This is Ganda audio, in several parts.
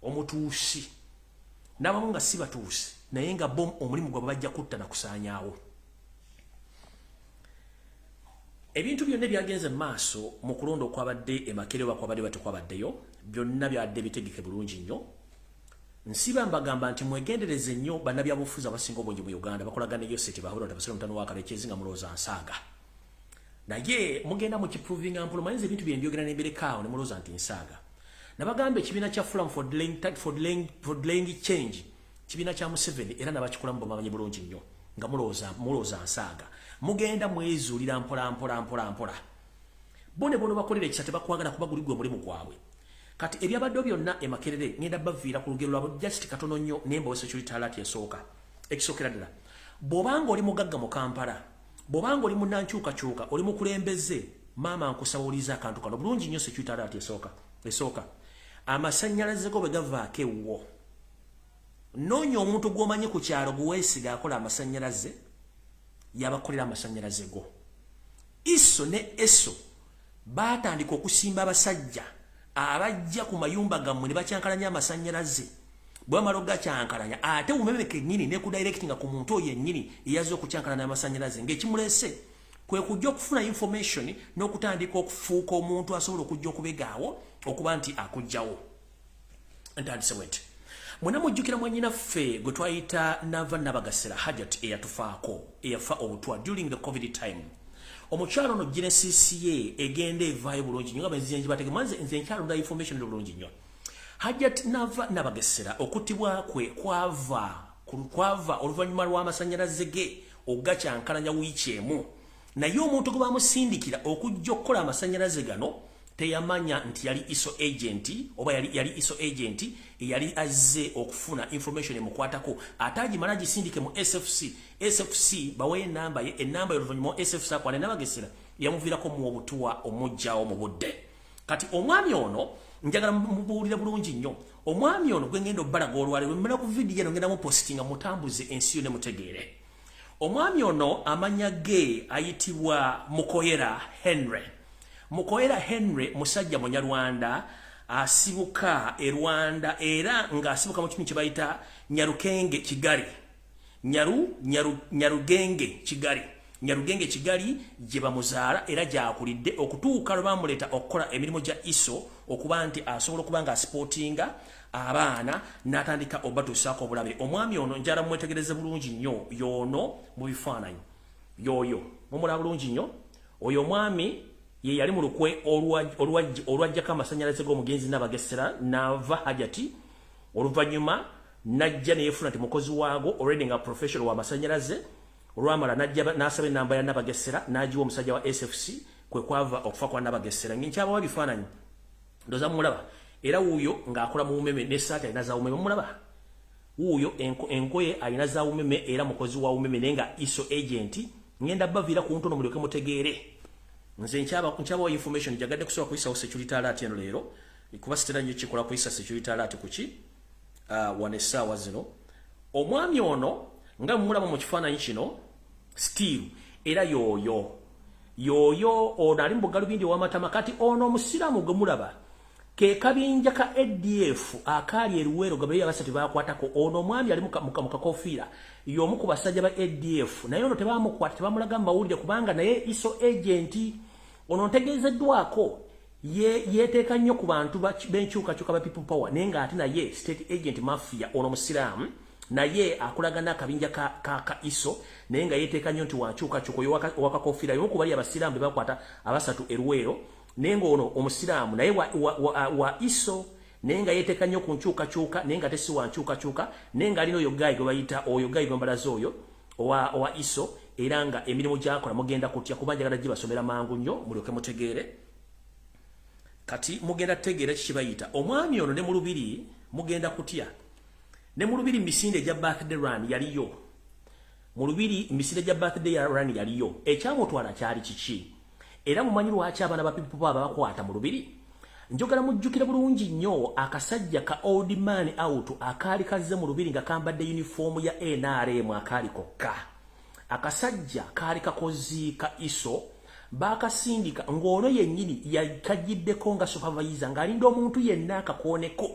omutuusi n'abamu nga si batuusi naye nga bo omulimu gwabwe bajja kutta na kusaanyaawo. Ebintu byonna byagenze mu maaso mu kulonda okwabadde e Makerere oba kwabadde batekwabaddeyo byonna byadde bitegeke bulungi nnyo. Nsiba mbagamba nti mwegendereze nnyo bannabyabufuzi abasinga obungi mu Uganda bakolagana eyo sete bahura tabasira mutano wa Kalekezi nga mulooza nsaaga. Naye mugenda mu kiproving ampulo mayinza ebintu bye mbyogera n'emberekaawo ne mulooza nti nsaaga. Nabagamba ekibiina kya Forum for Delaying Change kibiina kya Museveni era nabakikulamu bamanyi bulungi nnyo nga mulooza nsaaga. Mugenda mwezuulira mpola. Bone bono bakolera ekisa tebakwagala kuba guli gwe mulimu gwabwe. Kati ebyabadde byonna e Makerere ngenda baviira ku lugero lwabwe just katono nnyo nemba security alert esooka. Ekisookera ddala. Bw'obanga oli mugagga mu Kampala, bw'obanga oli munnankyukakyuka, oli mukulembeze, maama nkusabawuliza akantu kano bulungi nnyo security alert esooka. Amasannyalaze go bwe gavaako ewwo. Noonya omuntu gw'omanyi ku kyalo guweesiga akola amasannyalaze yabakolera amasannyalaze go. Iso ne eso baatandika okusimba abasajja abajja ku mayumba gammwe ne bakyankalanya amasannyalaze. Bwe bamala okugakyankalanya ate umeme kennyini ne kudirectinga ku muntu oyo yennyini eyazze okukyankalanya amasannyalaze ng'ekimulese kwe kujja okufuna information n'okutandika okufuuka omuntu asobola okujja okubegaawo okuba nti akuggyawo. Ntandise bwete. Mwena mujjukira mwannyinaffe gwe twayita Nava Nabagasera Hajat eyafa obutwa during the COVID time. Omukyalo no Genesis ye egende evaayo bulungi nnyo nga benzinji batege manze nze nkyalo nda information bulungi nnyo. Hajat Nava Nabagasera okuttibwa kwe kwava oluvannyuma lw'amasannyalaze ge ogakyankalanya wiiki emu. Naye omuntu gwe bamusindikira okujja okukola amasannyalaze gano teyamanya nti yali ISO agent oba yali ISO agent yali azze okufuna information emukwatako atagimala gisindike mu SFC bawe enamba y'oluvannyuma SFC akwana Nabagesera yamuviirako mu obutuwa omujjawo mu budde. Kati omwami ono njagala mubuulira bulungi nnyo. Omwami ono gwe ngenda obbalaga olwaleero mmera ku vidiyo eno ngenda mu postinga mutambuze ensi yo ne mutegeere. Omwami ono amanya ge ayitibwa Mukoyera Henry musajja Munyarwanda asibuka e Rwanda era ng'asibuka mu kimu kye bayita Nyarugenge Kigali. Nyarugenge Kigali gye bamuzaala era gyakulidde okutuuka lwe bamuleta okukola emirimu gya ISO okuba nti asobola okuba nga sportinga abaana n'atandika obatuusaako obulabe. Omwami ono njala mwetegereze bulungi nnyo y'ono mu bifaananyi. Y'oyo mumulaba bulungi nnyo. Oyo omwami ye yali mu lukwe olwajjako amasannyalaze g'omugenzi Nabagesera Nava Hajati. Oluvannyuma najja neyeefuna nti mukozi waago already nga professional wa masannyalaze. Olwamala najja n'asaba ennamba ya Nabagesera n'agiwa omusajja wa SFC kwe kwava okufa kwa Nabagesera. Nkyabawa bifaananyi ndoza mulaba era wuuyo ng'akola mu umeme n'essaati alina za umeme mulaba. Wuuyo engoye alina za umeme era mukozi wa umeme naye nga ISO agent. Ngenda baviira ku ntono mulyoke mutegeere. Nze nkyaba information jagadde kusobola kuyisawo security alert eno leero kuba sitera nnyo kikola kuyisa security alert kuki wane essaawa zino. Omwami ono nga mulaba mu kifaananyi kino still era yooyo ono ali mu bugalubindi w'amatama. Kati ono omusiraamu gwe mulaba ke kabinja ka ADF akaali eruweero gabayo abasatu bakwatako. Ono omwami ali mu kakofiira y'omu ku basajja ba ADF naye ono tebamukwata tebamulaga mu mawulire kubanga naye ISO agent. Ono ntegeezeddwako yeeteeka nnyo ku bantu b'enkyukakyuka ba people power naye ng'ate naye state agent mafia. Ono musiraamu naye akolagana akabinja ka ISO naye nga yeeteeka nnyo nti wankyukakyuka oyo wakakofiira y'omu ku bali abasiraamu be bakwata abasatu eruweero naye ng'ono omusiraamu naye wa ISO naye nga yeeteeka nnyo ku nkyukakyuka naye nga tesi wa nkyukakyuka naye nga alina oyo gayi gwe bayita oyo gayi gwe mbalaze oyo owa ISO era nga emirimu gy'akola mugenda kutya kuba njagala gibasomera mangu nnyo mulyoke mutegeere. Kati mugenda tutegeera kikibayita. Omwami ono ne mu lubiri mugenda kutya. Ne mu lubiri misinde gya birthday run yaliyo. Mu lubiri misinde gya birthday run yaliyo. Ekyamutwala kyali kiki? Era mumanyi lwaki abaana ba people baba bakwata mu lubiri. Njogera mujjukire bulungi nnyo akasajja ka old man out akaali kazze mu lubiri nga kambadde uniform ya NRM akaali kokka. Akasajja kaali kakozi ka ISO bakasindika ng'ono yennyini yakagiddeko nga supervisor ng'alinda omuntu yenna akakooneko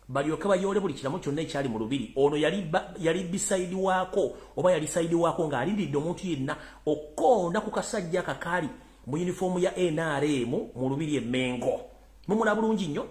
balyoke bayole buli kiramu kyonna ekyali mu lubiri. Ono yali beside wako oba yali side wako ng'alindidde omuntu yenna okkonda ku kasajja kakali mu uniform ya NRM mu lubiri Emmengo. Mumula bulungi nnyo.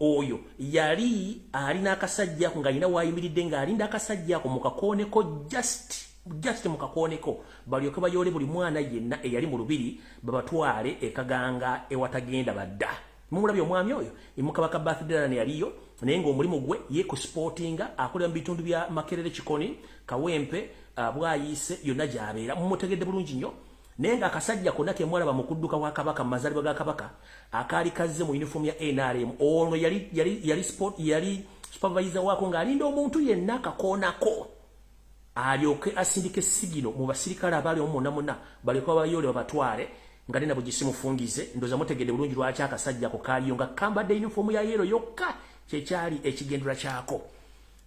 Oyo yali alina akasajja ako ng'alina wayimiridde ng'alinda akasajja ako mu kakooneko just mu kakooneko. Balyoke bayole buli mwana yenna eyali mu lubiri babatwale ekaganga ewatagenda badda. Mumulabye omwami oyo Imukabaka birthday yaliyo naye ng'omulimu gwe ye ku sportinga akolera mu bitundu bya Makerere Kikoni Kawempe Bwayise yonna gy'abeera mumutegedde bulungi nnyo. Naye ng'akasajja konna ke mwalaba mu kudduka wa Kabaka mu mazaalibwa ga Kabaka akaali kazze mu uniform ya NRM ono yali supervisor wako ng'alinda omuntu yenna akakoonako alyoke asindike sigino mu basirikale abaali omuna balyoke bayole babatwale nga nina bugisimufungize ndoza mutegedde bulungi lwaki akasajja ko kaaliyo nga kambadde uniform ya yero yokka kyekyali ekigendera kyako.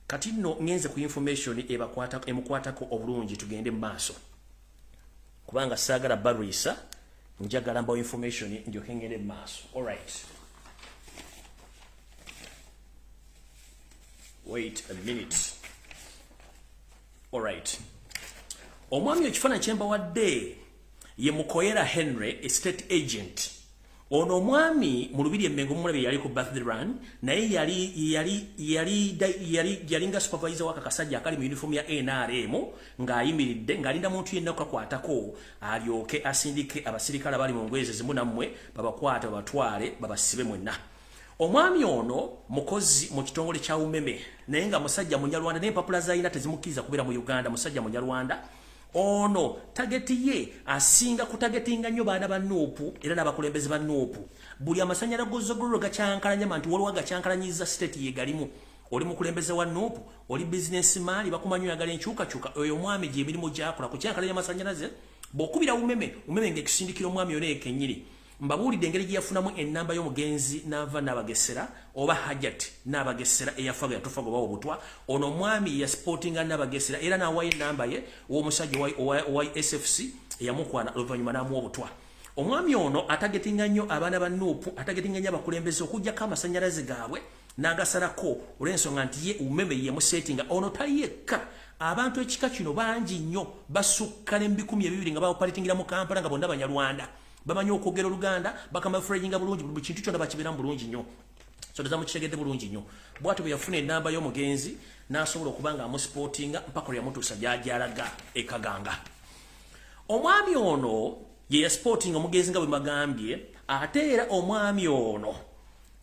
Kati nno ngenze ku information emukwatako obulungi tugende mu maaso kubanga saagala barisa njagala mbawo information ndyoke ngende mu maaso. Alright, wait a minute. Alright, omwami ekifaananyi kyembawadde ye Mukoyera Henry estate agent. Ono omwami mu lubiri Emmengo mulabe yali ku birthday run naye yali nga supervisor waka kasajja akali mu uniform ya NRM ng'ayimiridde ng'alinda muntu yenna okakwatako alyoke asindike abasirikale abali mu ngweze zimu nammwe babakwate babatwale babasibe mwenna. Omwami ono mukozi mu kitongole kya umeme naye nga musajja Munyarwanda n'empapula z'alina tezimukkiriza kubeera mu Uganda. Musajja Munyarwanda ono tageti ye asinga kutagetinga nnyo baana ba Nuupu era n'abakulembeze ba Nuupu. Buli amasanyalaze gogolo gakyankalanya mantu waliwo gakyankalanyiza state ye galimu. Oli mukulembeze wa Nuupu, oli businessman bakumanyo yagala enkyukakyuka. Oyo omwami gye emirimu gy'akola ku kyankalanya amasanyalaze bw'okubira umeme ng'ekusindikira omwami ono ekennyini. Mbabuulidde engeri gye yafunamu ennamba y'omugenzi n'ava n'abagesera oba hajat n'abagesera eyafaga yatufa goba obutwa. Ono omwami ya sportinga n'abagesera era n'awayo ennamba ye w'omusajja owa SFC eyamukwana oluvannyuma n'amuwa obutwa. Omwami ono atagetinga nnyo abaana ba Nuupu, atagetinga nnyo abakulembeze okugyako amasanyalaze gaabwe n'agasalako olw'ensonga nti ye umeme ye musetinga. Ono tali yekka, abantu ekika kino bangi nnyo basukka ne200 nga bawopaletingira mu Kampala nga bonna Banyarwanda. Bamanyi okwogera Oluganda bakamafurejinga bulungi buli kintu kyonna bakiberamu bulungi nnyo. So ndoza mukitegedde bulungi nnyo. Bw'atyo bwe yafuna ennamba y'omugenzi n'asobola okuba nga amusipotinga mpaka lwe yamutuusa gy'alaga ekaganga. Omwami ono ye yasportinga omugenzi nga bwe magambye ate era omwami ono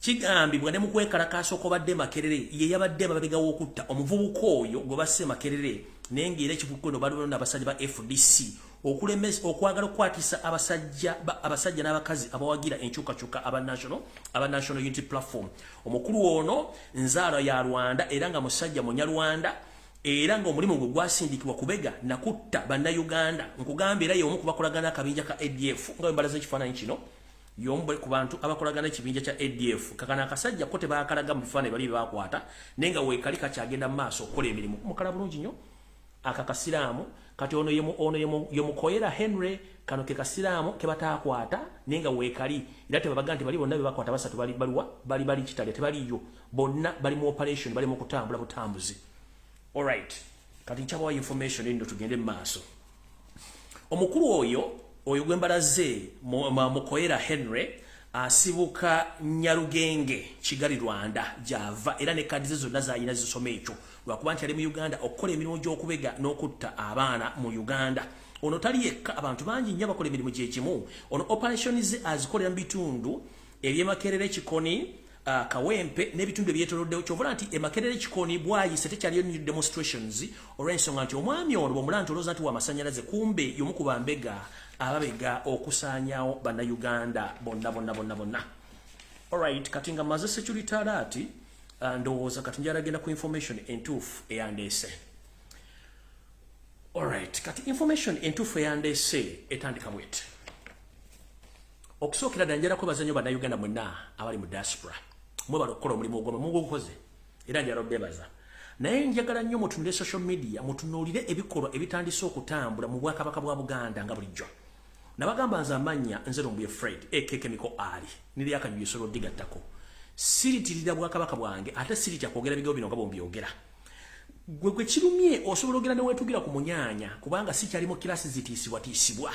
kigambibwa ne mu kwekalakaasa okubadde Makerere ye yabadde babega w'okutta omuvubuka oyo gwe basse Makerere naye ng'era ekivuko eno baliwo n'abasajja ba FDC okulemesa okwagala okukwatisa abasajja n'abakazi abawagira enkyukakyuka aba National Unity Platform. Omukulu ono nzaalo ya Rwanda era nga musajja Munyarwanda era nga omulimu gwe gwasindikibwa kubega nakutta bannayuganda. Nkugambye era y'omu ku bakolagana akabinja ka ADF nga bwe mbalaza ekifaananyi kino y'omu ku bantu abakolagana ekibinja kya ADF. Kakana akasajja ko tebaakalaga mu bifaananyi bali bye baakwata naye nga weekali kakyagenda mu maaso okukola emirimu. Mukala bulungi nnyo aka kasiraamu. Kati ono ye Mukoyera Henry kano ke kasiraamu ke bataakwata naye nga weekali era tebabaga nti bali bonna be bakwata basatu bali kitale tebaliyo, bonna bali mu operation, bali mu kutambula butambuzi. Alright, kati nchabawa information endo tugende mu maaso. Omukulu oyo gwembalaze Mukoyera Henry asibuka Nyarugenge Kigali Rwanda java era ne kadi zonna zayina zisoma ekyo lwakuba nti ali mu Uganda okukola emirimu gy'okubega n'okutta abaana mu Uganda. Ono tali yekka, abantu bangi nnyo bakola emirimu gyekimu. Ono operations azikolera mu bitundu eby'Emakerere Kikoni Kawempe n'ebitundu ebyetooloddewo. Kyovula nti Emakerere Kikoni Bwayise tekyaliyo new demonstrations olw'ensonga nti omwami ono bw'omulaba olowooza nti w'amasanyalaze kumbe y'omu ku bambega ababega okusaanyaawo bannayuganda bonna. Alright, kati nga maze security alert ndowooza kati njalagenda ku information entuufu eyandeese. Alright, kati information entuufu eyandeese etandika bwete. Okusookera ddala njala kwebaza nnyo bannayuganda mwenna abali mu diaspora. Mwebala okukola omulimu ogw'omwe mugukoze era njala obeebaza. Naye njagala nnyo mutunule social media mutunuulire ebikolwa ebitandise okutambula mu Bwakabaka bwa Buganda nga bulijjo. Nabagamba nze amannya nze Lumbuye Fred ekeke miko ali nili akanyuso lodigattako. siritirira bwakabaka bwange ate sirita kwogera bigo bino nga bombyogera gwe kirumye osobola ogera ne wetugira ku munyanya kubanga si kyali mu kilasi zitiisibwa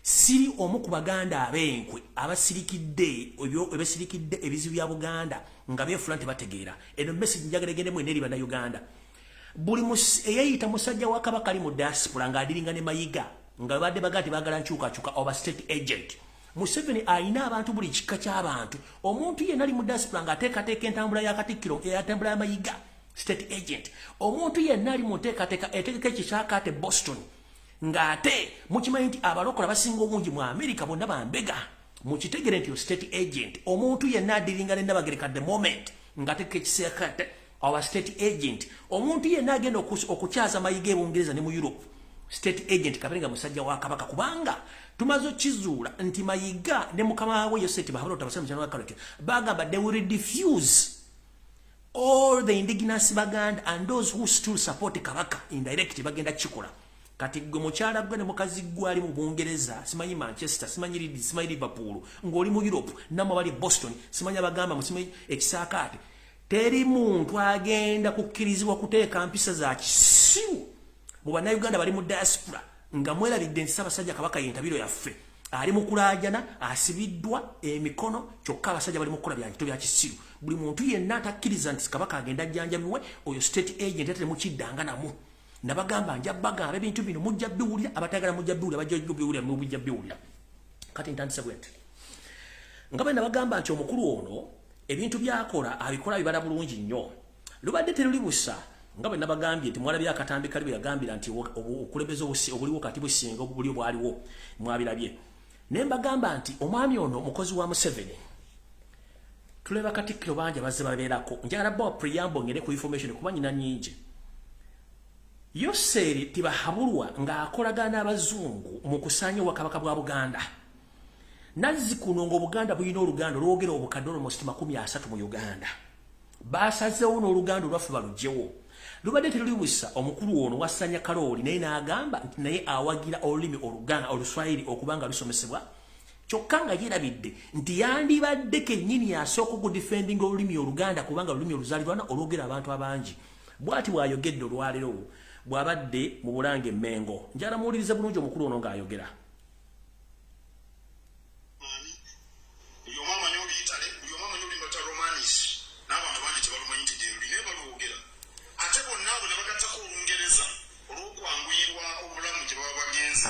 siri omu ku baganda abenkwe abasirikidde ebesirikidde ebizibu bya Buganda nga beefula nti bategeera eno message njagala egende mwene eri bannayuganda buli eyayita musajja wa kabaka ali mu diaspora ng'adiringa ne mayiga nga badde bagati bagala nkyukakyuka oba state agent Museveni ayina abantu buli kika ky'abantu omuntu yenna ali mu diaspora ng'ateekateeka entambula ya Katikkiro eyatambula ya mayiga state agent omuntu yenna ali mu nteekateeka etegeka ekikyakaate Boston ng'ate mukimanyi nti abalokola basinga obungi mu America bonna bambega mukitegere nti state agent omuntu yenna adiringa ne Nabagereka at the moment ng'ateeka ekiseekate oba state agent omuntu yenna agenda okukyaza mayiga ebungereza ne mu Europe state agent Kaberenga musajja wa kabaka kubanga tumazo kizuula nti mayiga ne mukama we Yoseti bahabula tabasema mchana wa kaleke bagamba they will diffuse all the indigenous Baganda and those who still support kabaka indirectly bagenda chikola kati gwe mukyala gwe ne mukazi gwe ali mu Bungereza simanyi Manchester simanyi Leeds simanyi Liverpool ng'oli mu Europe namwe bali Boston simanyi abagamba musimanyi ekisaakaate teri muntu agenda kukkirizibwa kuteeka mpisa za kisiru mu bannayuganda bali mu diaspora nga mwerabidde nti Ssaabasajja Kabaka yentabiro yaffe ali mu kulaajana asibiddwa emikono kyokka abasajja bali mu kukola byanjito bya kisiru buli muntu yenna atakkiriza nti Kabaka agenda ajjanjabiwe oyo state agent ate mukiddanga namu nabagamba nja bagamba ebintu bino mujja biwulira abatagala mujja biwulira bajja biwulira mujja biwulira kati ntandise bwete nga bwe nabagamba nti omukulu ono ebintu byakola abikola bibala bulungi nnyo lubadde teruli busa nga bwe nabagambye nti mwalabye akatambi kali bwe yagambira nti okulembeza obuliwo kati businga obuli bwaliwo mwabirabye ne mbagamba nti omwami ono mukozi wa Museveni tuleba Katikkiro bangi bazze babeerako njagala bwa preamble ngere ku information kuba nyina nyingi Yoseri tibahabulwa ng'akolagana n'abazungu mu kusaanya obwakabaka bwa Buganda Nazzikuno ng'Obuganda bulina oluganda olwogera obukadde almost 30 mu Uganda baasazeewo n'oluganda olwaffe balugyewo lubadde teruli busa omukulu ono wassanya kalooli naye n'agamba nti naye awagira olulimi oluganda oluswayiri okubanga lusomesebwa kyokka nga yeerabidde nti yandibadde kennyini asooka okudifendinga olulimi oluganda kubanga olulimi oluzaalirwana olwogera abantu abangi bw'ati bw'ayogedde olwaleero bw'abadde mu Bulange Mmengo njala muwulirize bulungi omukulu ono ng'ayogera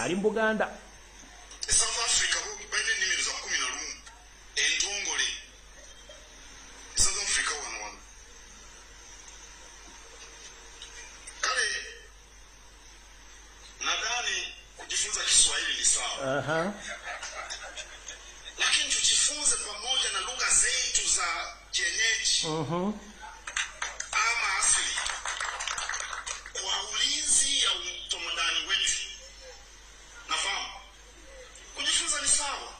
ali mu Buganda South Africa baine nnimiro za 11 entongole South Africa one kale nadhani kujifunza Kiswahili ni sawa lakini tujifunze pamoja na lugha zetu za kienyeji ama asili kwa ulinzi ya utamandani wetu. Nafahamu kujifunza ni sawa,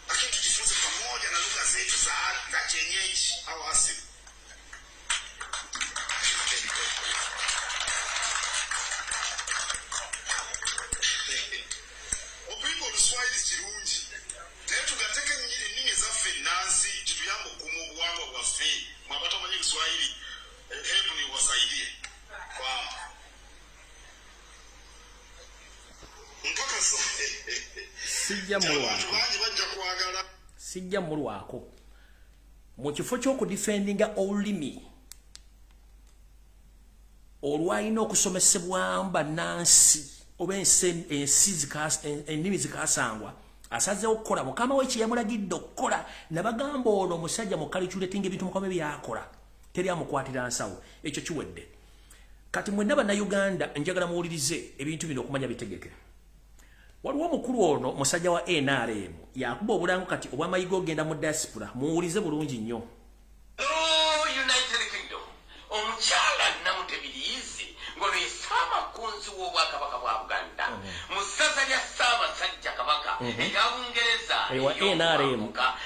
lakini tujifunze pamoja na lugha zetu za kienyeji au asili. Opingo Luswahili kirungi naye tugateke nnyini zaffe nansi kituyamba okukuuma obuwangwa bwaffe mwabata omanyi Luswahili hebu niwasaidie kwamba sijja mulwako mu kifo ky'okudifendinga olulimi olwalina okusomesebwamu bannansi oba ennimi zikasangwa asazeewo okukola mukama we kye yamulagidde okukola nabagamba ono omusajja mu calculating ebintu mukama byakola teri amukwatira nsawo ekyo kiwedde kati mwenna bannayuganda njagala muwulirize ebintu bino okumanya bitegeke waliwo omukulu ono musajja wa NRM yakuba obulango kati obwamayiga ogenda mu diaspora muwulize bulungi nnyo United Kingdom omukyala Namutebiriizi ngono Ssaamakunzi w'Obwakabaka bwa Buganda mu ssaza lya Ssaabasajja Kabaka erya Bungereza ewa NRM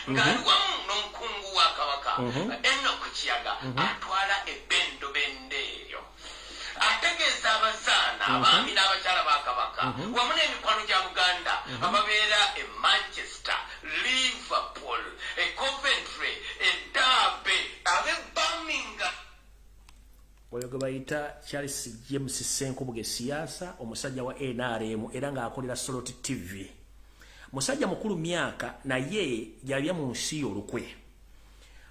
ng'aliwamu n'omukungu wa Kabaka Enoch Kiyaga atwala ebbendobende eryo ategeeza abazaana abaami n'abakyala ba Kabaka wamu n'emikwano gya Buganda ababeera e Manchester, Liverpool, e Coventry, e oyo gwe bayita Charles James Senkubuge siasa omusajja wa NRM era nga akolera Solot TV musajja mukulu myaka naye yalya mu nsi olukwe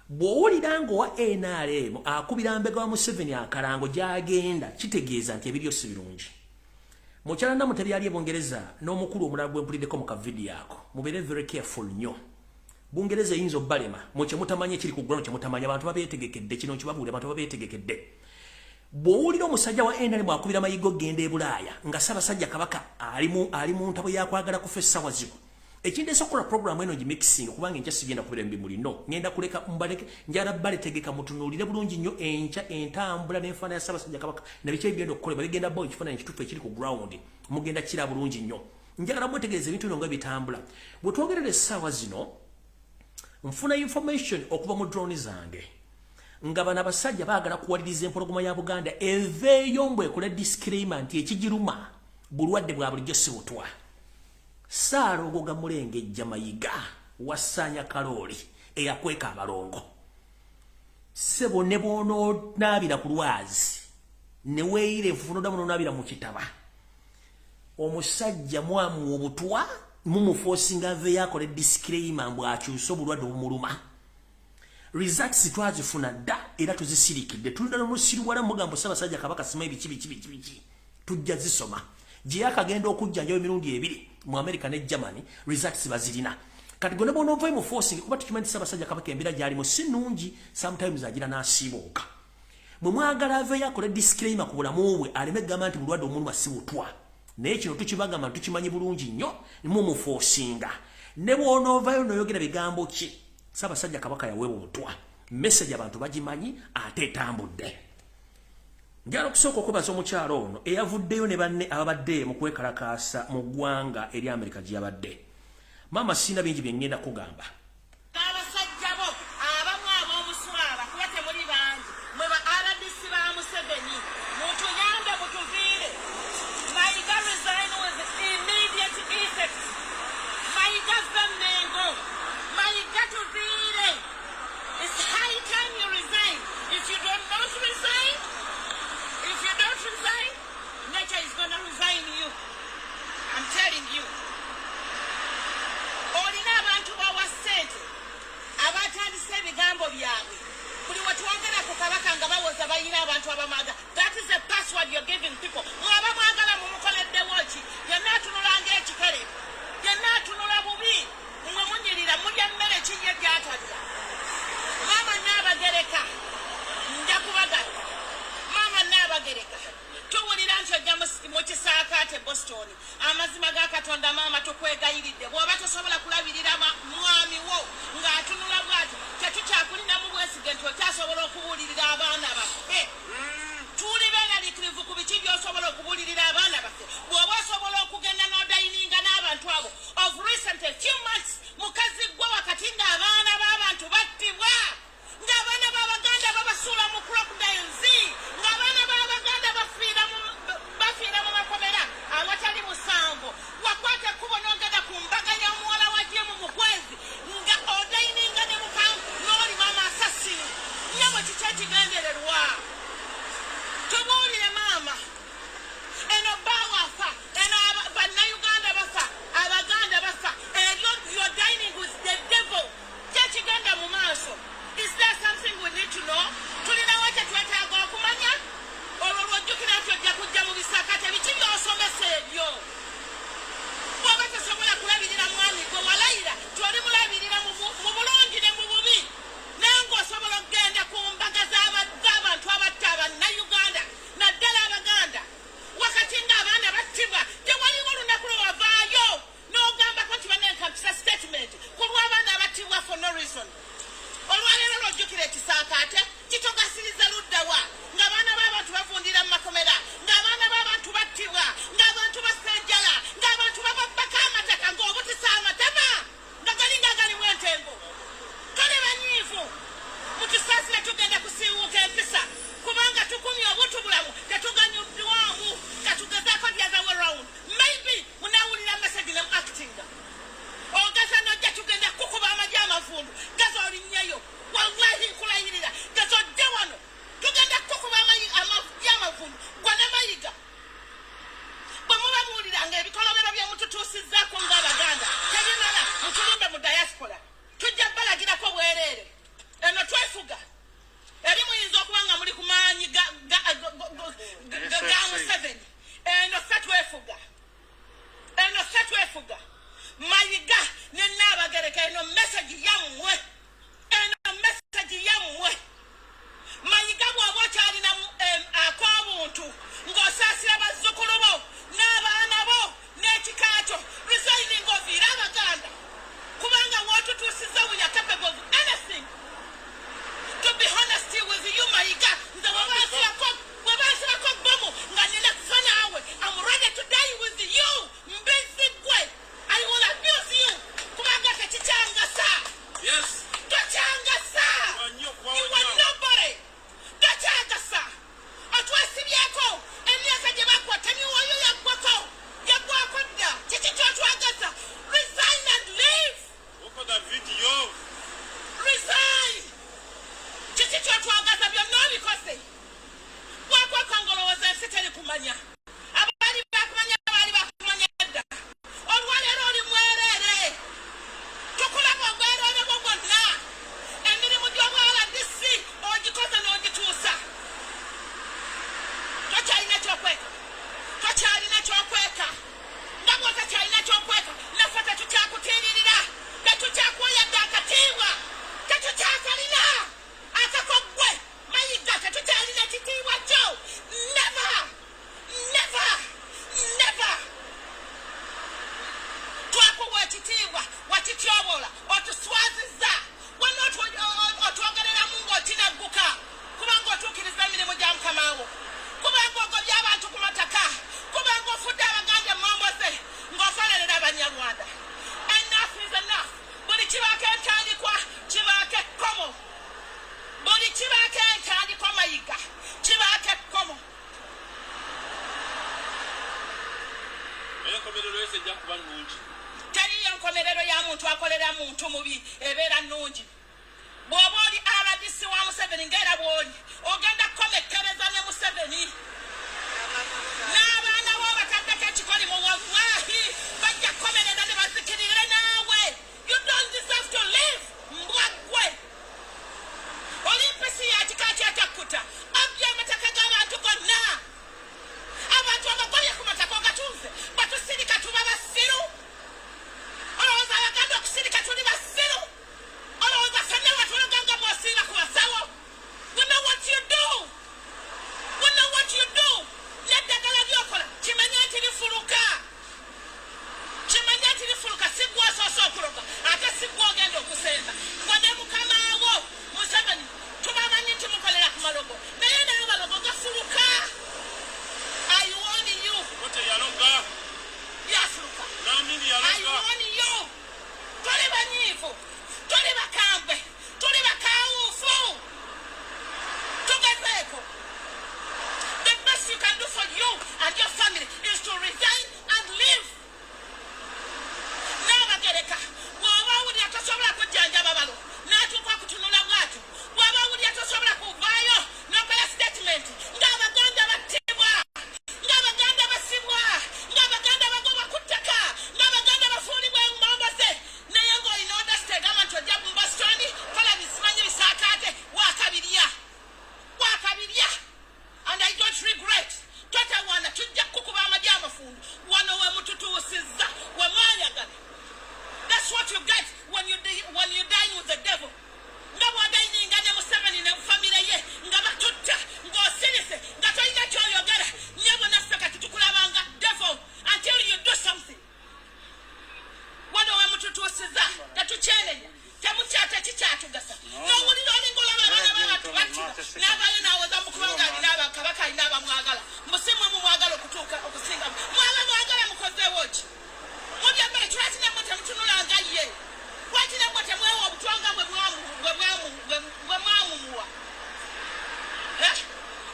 bw'owulira ngo wa NRM akubira mbega wa Museveni akalango gyagenda kitegeeza nti ebiryo si birungi mukyala ndamu tebyali ebungereza n'omukulu omulala gwe mpuliddeko mu kavidiyo ako mubeere very careful nnyo bungereza eyinza obbalema mu kye mutamanya ekiri ku ground kye mutamanya abantu babeetegekedde kino kibabuulira abantu babeetegekedde bw'owulira omusajja wa NRM akubira mayigo genda e Bulaaya nga Ssaabasajja Kabaka ali mu ntabo yakwagala kufa essaawa zino ekindeesa okukola program eno gimixing kubanga enkya sigenda kubira mbimuli no ngenda kuleka mbaleke njala baletegeka mutunuulire bulungi nnyo enkya entambula n'enfaana ya Ssaabasajja Kabaka nabiki ebigenda okukolebwa bigenda bo ekifaananyi ekituufu ekiri ku ground mugenda kira bulungi nnyo njagala mwetegereza ebintu bino nga bitambula bwe twogerera essaawa zino nfuna information okuva mu drone zange nga bana basajja baagala kuwaliriza empologoma ya Buganda eveeyo mbwekula disclaimer nti ekigiruma bulwadde bwa bulijjo si butwa Saalongo Mulengejja Mayiga wasanya Kalooli eyakweka abalongo sebo ne bono nabira ku lwazi ne weeyire enfunoda muno nabira mu kitaba omusajja mwamu obutwa mumuforcing ave yakole disclaimer mbwakyusa obulwadde obumuluma results twazifuna dda era tuzisirikidde tulina n'omusiruwala mugambo Ssaabasajja Kabaka sima ebiki tujja zisoma gye yakagenda okujjanja emirundi ebiri mu America ne Germany results bazirina kati gone bono mvayo mu forcing kuba tukimanyi Ssaabasajja Kabaka embira gyali mu sinungi sometimes agira n'asiibuuka bwe mwagala ave yakole disclaimer ku bulamu bwe aleme gamba nti bulwadde omuluma si butwa naye kino tukibagamba tukimanyi bulungi nnyo mu forcinga ne bw'onoovayo n'oyogera bigambo ki Ssaabasajja Kabaka yaweebwa obutwa message abantu bagimanyi ate etambudde njala okusooka okubaza omukyalo ono eyavuddeyo ne banne ababadde mu kwekalakaasa mu ggwanga eri Amerika gye yabadde maama sina bingi bye ngenda kugamba abasajja bo abamu ab'omuswala kuba temuli bangi mwe ba RDC ba Museveni mutuyambe mutuviire Mayiga resign with immediate effect Mayiga Zamengo Mayiga tuviire it's high time you resign if you don't not resign if you don't resign nature is gonna resign you I'm telling you olina abantu bawa ssente abatandise ebigambo byabwe buli wetwogera ku Kabaka nga bawoza bayina abantu abamaga that is a password you're giving people mwaba mwagala mumukoleddewo ki yenna atunulanga ekikere yenna atunula bubi mwe munyirira mulya mmere kinye gyatadda maama Naabagereka nja kubagala maama Naabagereka tuwulira nti ojja mu kisaakaate Boston amazima ga Katonda maama tukwegayiridde bw'oba tosobola kulabirira mwami wo ng'atunula bw'ati tetukyakulinamu bwesige nti okyasobola okubuulirira abaana baffe tuli beeraliikirivu ku biki by'osobola okubuulirira abaana baffe bw'oba osobola okugenda n'odayininga n'abantu abo of recent a few months mukazi gwe wakati ng'abaana b'abantu battibwa ng'abaana b'Abaganda babasuula mu crocodiles ng'abaana b'Abaganda bafiira mu makomera awatali musango wakwata ekkubo n'ogenda ku mbaga ya muwala wagyemu mu kwezi nga odayininga ne mukangu n'oli maama asasini nyawe kiki ekigendererwa tubuulire maama eno bbaawo afa eno bannayuganda bafa Abaganda bafa eryo you're dining with the devil kyekigenda mu maaso is there something we need to know tulinawo kyetweta teriyo nkomerero ya muntu akolera muntu mubi ebeera nnungi. Bw'oba oli RDC wa Museveni ng'era bw'oli ogenda kukomekkereza ne Museveni n'abaana bo bataddeko ekikoli mu wallahi bajja kukomerera ne bazikirire naawe. You don't deserve to live mbwaggwe. Oli mpisi ya kika ky'atakkuta abya amataka g'abantu gonna. Abantu abagolye ku mataka ogatunze batusirika tuba basiru. Olowooza abaganda okusirika tuli basiru. Olowooza ffenna watulaganga mwosiira ku basawo. We know what you do. We know what you do. N'eddagala ly'okola kimanye nti lifuluka. Kimanye nti lifuluka si gwe osoosa okuloga ate si gwe ogenda okusenza. Gwe ne mukamaawo Museveni tubamanyi nti mukolera ku malogo naye nayo malogo gafuluka. I warn you. Yafuluka. I warn you. Tuli banyiivu. Tuli bakambwe. Tuli bakaawuufu. Tugezeeko. The best you can do for you and your family is to resign and leave. N'abagereka bw'oba awulira tosobola kujjanjaba balo n'atuuka kutunula bw'atyo bw'oba awulira tosobola kuvaayo n'okola statement ng'abaganda battibwa ng'abaganda basibwa ng'abaganda bagobwa ku ttaka ng'abaganda bafuulibwa engomboze naye ng'olina odasite egamba nti ojja mu Boston kola bisimanyi bisaakaate waakabirya and I don't regret. Totawana tujja kukuba amagi amafundu wano we mututuusizza we mwayagala. That's what you get when you dine with the devil. Nga bw'odaininga ne Museveni ne famire ye nga batutta ng'osirise nga tolina ky'oyogera nyabo naffe kati tukulabanga devil until you do something. Wano we mututuusizza tetukyenenya temukyata kikyatugasa n'owulira olinga olaba abaana b'abantu battira n'abayo n'awoza mukubanga alina abakabaka alina abamwagala musimu mumwagala okutuuka okusinga mwaba mwagala mukozeewo ki mubyambere kiwakinamwe temutunulanga ye wakinamwe temwewa obutwanga bwe mwamumuwa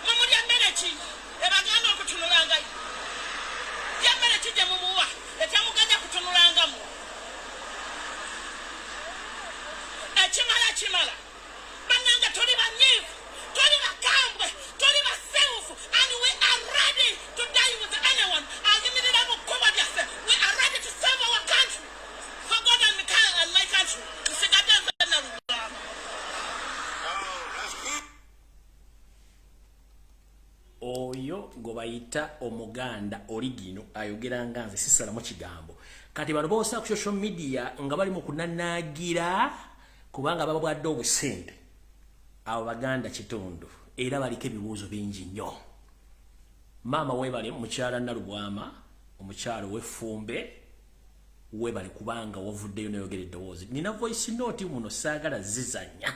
mumulya mmere ki ebaganda okutunulanga ye yammere ki gye mumuwa etemuganya kutunulangamu ekimala bannanga tuli banyiivu tuli bakambwe tuli basewufu and we are ready to die with anyone ayimirira mu kkubo lyaffe. We are ready to serve our country for God and my country. Nsigadde nze na Lugamba. Oyo gwe bayita omuganda origino ayogera nga nze sisalamu kigambo kati bano boosa ku social media nga bali mu kunanaagira kubanga baba bwadde obusente abo baganda kitundu era baliko ebibuuzo bingi nnyo. Maama webale mukyala Nalubwama omukyalo w'effumbe webale kubanga wavuddeyo n'oyogera eddoboozi. Nina voice note muno saagala zizanya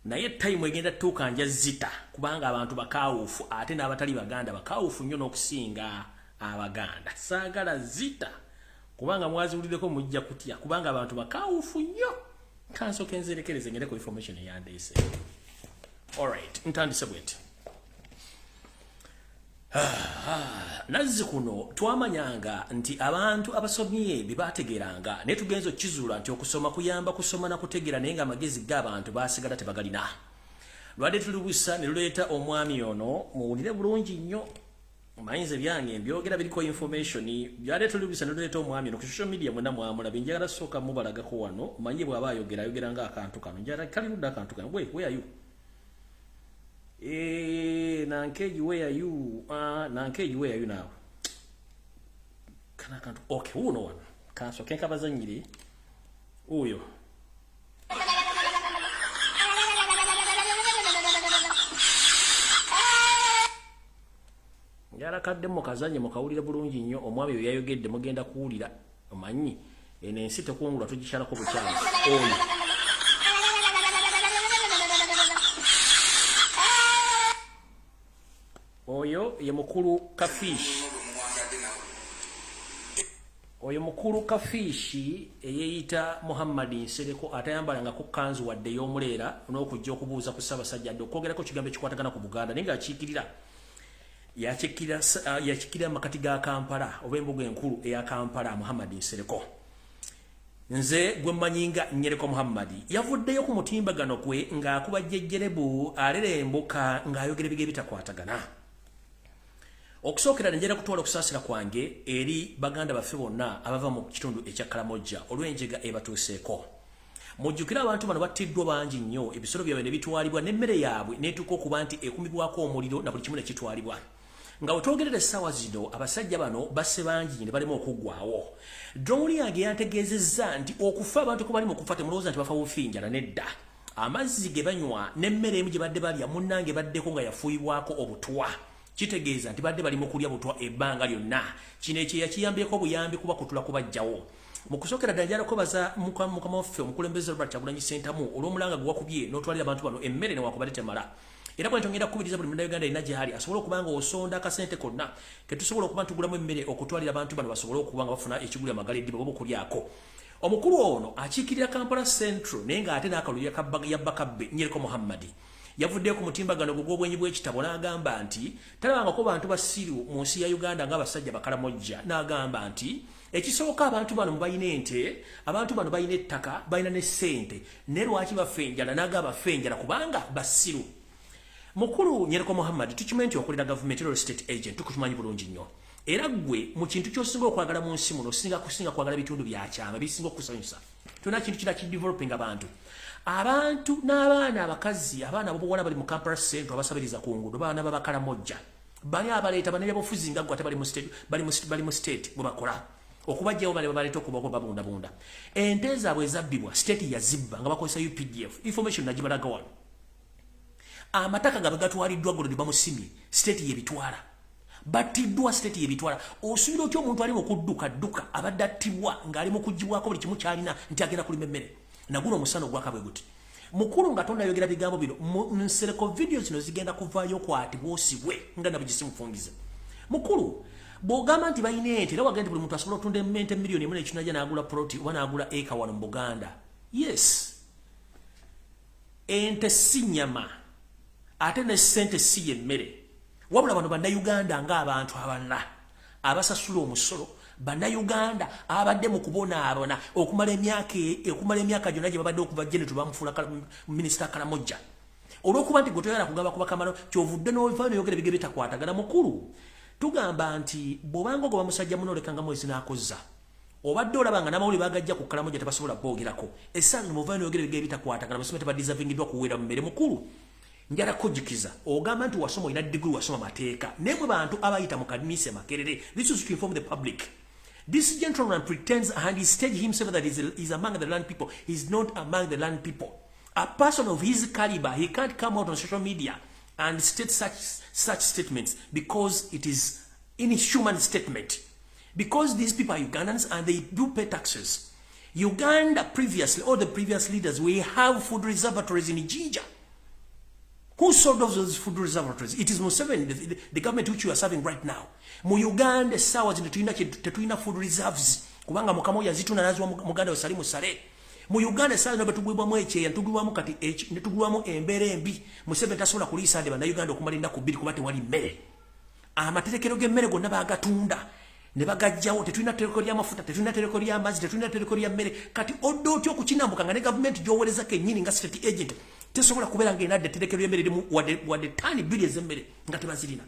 naye time egenda tuuka nja zita kubanga abantu bakaawuufu ate n'abatali baganda bakaawuufu nnyo n'okusinga abaganda. Saagala zita kubanga mwaziwuliddeko mujja kutya kubanga abantu bakaawuufu nnyo. Kansooka enzerekereze ngende ku information eyandeese. Alright, ntandise bweti. Nazzi kuno twamanyanga nti abantu abasomye bibategeranga ne tugenzo okkizuula nti okusoma kuyamba kusoma na kutegera naye nga amagezi g'abantu basigala tebagalina. Lwadde tulubusa ne luleeta omwami ono muwulire bulungi nnyo mayinza byange mbyogera biriko information byade tulubusa ne luleeta omwami ono ku social media mwena mwamulaba njagala sooka mubalagako wano manye bw'aba ayogera nga akantu kano njagala kali ludda akantu kano where are you? Nankeji, where are you? Nankeji, where are you now? Can I can't? Okay, who no one? Cancel. Can't cover Zangiri. Oh, yo. Yara kadde mukazanye mukawulira bulungi nnyo omwami bye yayogedde mugenda kuwulira omanyi ene ensi tekungulwa tugishalako bukyali. Oyo. Oyo ye mukulu Kafishi. Oyo mukulu Kafishi eyeyita Muhammad Nsereko atayambalanga ku kanzu wadde y'omuleera n'okujja okubuuza ku Ssaabasajja adde okwogerako kigambo ekikwatagana ku Buganda naye ng'akiikirira yachikira makati ga Kampala oba embuga enkulu eya Kampala Muhammad Nsereko. Nze gwe manyinga Nyereko Muhammad yavuddeyo ku mutimbagano kwe ng'akuba jjejjerebu alerembuka ng'ayogera ebigere bitakwatagana. Okusookera njera kutwala okusaasira kwange eri baganda baffe bonna abava mu kitundu ekya Karamoja olw'enjega ebatuuseeko. Mujjukira abantu bano battiddwa bangi nnyo, ebisolo byabwe ne bitwalibwa n'emmere yaabwe n'etuuka okuba nti ekumibwako omuliro na buli kimu ne kitwalibwa. Nga wetwogerera essaawa zino abasajja bano basse bangi ne balema okuggwaawo. Drone yange yantegeezezza nti okufa abantu ko bali mu kufa temulowooza nti bafa bufinjala nedda. Amazzi ge banywa n'emmere emu gye badde balya munnange baddeko nga yafuuyibwako obutwa. Kitegeeza nti badde bali mu kulya butwa ebbanga lyonna. Kino ekyeya kiyambyeko buyambi kuba kutula kubajjawo. Mukusokera dajjala ko baza mukama waffe omukulembeze Robert Kyagulanyi Ssentamu olw'omulanga gwe wakubye n'otwalira abantu bano emmere ne wakubali temala. Era bwe ntongera kubiriza buli munnayuganda alina gy'ali asobola okuba nga osonda akasente konna ke tusobola okuba ntugulamu emmere okutwalira abantu bano basobole okuba nga bafuna ekigulira amagala eddiba oba okulyako. Omukulu ono akiikirira Kampala Central naye ng'ate n'akalulu yabbakabbe Nyereko Muhammad yavuddeyo ku mutimbagano gw'obwenyi bw'ekitabo n'agamba nti talabangako bantu basiru mu nsi ya Uganda ng'abasajja Bakaramojja. N'agamba nti ekisooka abantu bano balina ente, abantu bano balina ettaka, balina ne ssente, ne lwaki bafenjala n'agamba fenjala kubanga basiru. Mukulu Nyereko Muhammad tukimanyi nti okulira government or state agent tukukimanyi bulungi nnyo. Era gwe mu kintu ky'osinga okwagala mu nsi muno osinga kwagala bitundu bya kyama bisinga okusanyusa. Tuna kintu kira kideveloping abantu. Abantu n'abaana abakazi abaana bobuwana bali mu Kampala Central abasabiriza ku nguudo baana b'Abakaramojja. Bali abaleeta banene bofuzi nga gwate bali mu state bwe bakola. Okubajjawo bale babaleeta okuba babunda. Ente zaabwe zabbibwa state yazibba nga bakozesa UPDF. Information nagibalaga wano. Amataka gabe gatwaliddwa golo bamusimye state yebitwala. Battiddwa state yebitwala. Osuubira otyo omuntu ali mu kudduka abadde attibwa ng'ali mu kugibwako buli kimu kyalina nti agenda kulima emmere. Naguno omusano gwakabwe guti. Mukulu nga tonda yogera bigambo bino Nsereko videos zino zigenda kuvaayo kwatibwa osibwe nga nabugisi mufungize. Mukulu bw'ogamba nti balina ente era wagenda buli muntu asobola otunda ente miliyoni emu n'ekinajja n'agula ploti oba n'agula eka wano mu Buganda. Yes. Ente si nnyama ate ne ssente si y'emmere. Wabula bano bannayuganda ng'abantu abalala abasasula omusolo, bannayuganda abadde mu kubonaabona okumala emyaka gyonna gye babadde okuva Jenetu bamufuula minisita Karamojja. Olw'okuba nti gwe toyagala kugamba kuba kamano kyovudde n'ova n'oyogera ebigere bitakwatagana. Mukulu tugamba nti bw'obanga ogoba musajja muno olekanga mwezi n'akozza obadde olaba nga n'amawulire bagajja ku Karamojja tebasobola boogerako essaawa zino bw'ova n'oyogera ebigere bitakwatagana basome tebadisavingiddwa kuweera mu mmere. Mukulu njala kujjukiza ogamba nti wasoma olina degree wasoma mateeka naye mwe bantu abayita mu kadinisi Makerere. This is to inform the public. This gentleman pretends and he staged himself that he's among the land people. He's not among the land people. A person of his caliber, he can't come out on social media and state such statements because it is inhuman statement. Because these people are Ugandans and they do pay taxes. Uganda previously, all the previous leaders, we have food reservatories in Jinja. Who sold off those food reservatories? It is Museveni, the government which you are serving right now. Mu Uganda sawa zino tetulina food reserves. Kubanga mukamo yazituna nazwa muganda osali musale. Mu Uganda sawa zino betugwibwamu ekyeya tugwibwamu kati netugwibwamu embere embi. Museveni tasobola kuliisa ande bannayuganda okumalinda ku bbiri kuba tewali mmere. Amaterekero g'emmere gonna bagatunda ne bagajjawo. Tetulina tereko ly'amafuta, tetulina tereko ly'amazzi, tetulina tereko lya mmere. Kati oddo otyo okukinambuka nga ne gavumenti gy'oweereza kennyini nga state agent tesobola kubeera ng'enadde etterekero ly'emmere limu wadde ttaani bbiri ez'emmere nga tebazirina.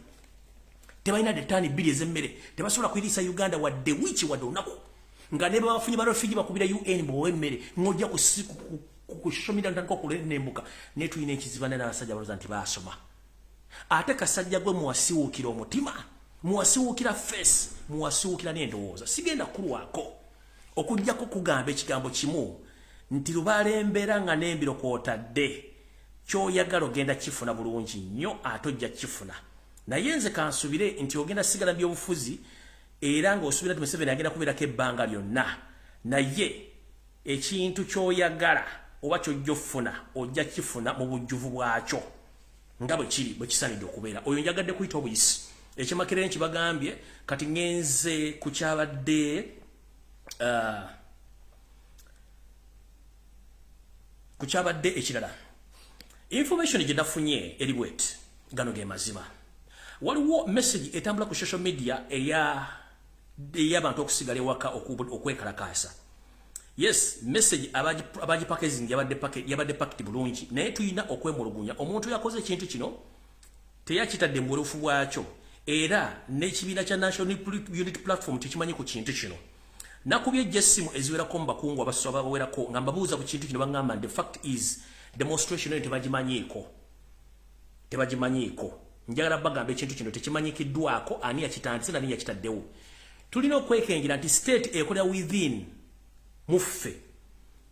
Tebalina de ttaani bbiri ez'emmere tebasobola kuyiriisa Uganda wadde wiiki wadde olunaku nga ne babafunyi ba refugee bakubira UN bw'ow'emmere ng'ojja ku social media ntandika okulembuka naye tulina ekiziba n'abasajja balooza nti baasoma. Ate kasajja gwe muwasiwuukira omutima, muwasiwuukira face, muwasiwuukira n'endowooza. Sigenda kulwako okujjako kugamba ekigambo kimu nti lubalembera nga n'embiro kw'otadde ky'oyagala ogenda kifuna bulungi nnyo ate ojja kifuna. Naye nze kansubire nti ogenda sigala by'obufuzi era ng'osuubira nti Museveni agenda kubeerako ebbanga lyonna. Naye ekintu ky'oyagala oba ky'ojja ofuna ojja kifuna mu bujjuvu bwakyo nga bwe kiri bwe kisaanidde okubeera. Oyo njagadde kuyita obuyisi. Ekimakerere nkibagambye kati ngenze ku kyabadde ekirala. Information gye nafunye eri bweti gano ge mazima. waliwo message etambula ku social media ey'abantu okusigala ewaka okwekalakaasa. Yes, message abaji packaging yabadde packed bulungi, naye tulina okwemulugunya. Omuntu yakoze ekintu kino teyakitadde mu burufu bwakyo, era n'ekibiina kya National Unity Platform tekimanyi ku kintu kino. Nakubye jessimu eziwerako mu bakungu abasaba bawerako nga mbabuuza ku kintu kino, bangamba the fact is demonstration eyo tebagimanyiiko. Njagala bagamba ekintu kino tekimanyikiddwako ani yakitandise nani yakitaddewo. Tulina okwekengera nti state ekolera within muffe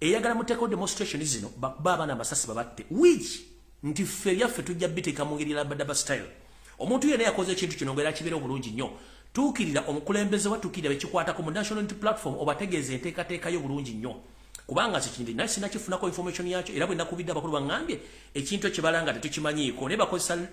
eyagala muteeko demonstration zino babaana amasasi babatte, which nti ffe byaffe tujja biteeka mu ngeri labadaba style. Omuntu yenna yakoze ekintu kino ngera kibeera obulungi nnyo. Tuukirira omukulembeze wa tuukirira bekikwatako mu National Unity Platform obategeeza enteekateekayo bulungi nnyo. Kubanga sikindi naye sinakifunako information yakyo, era bwe nakubidde abakulu bangambye ekintu ekibalanga tetukimanyiiko, naye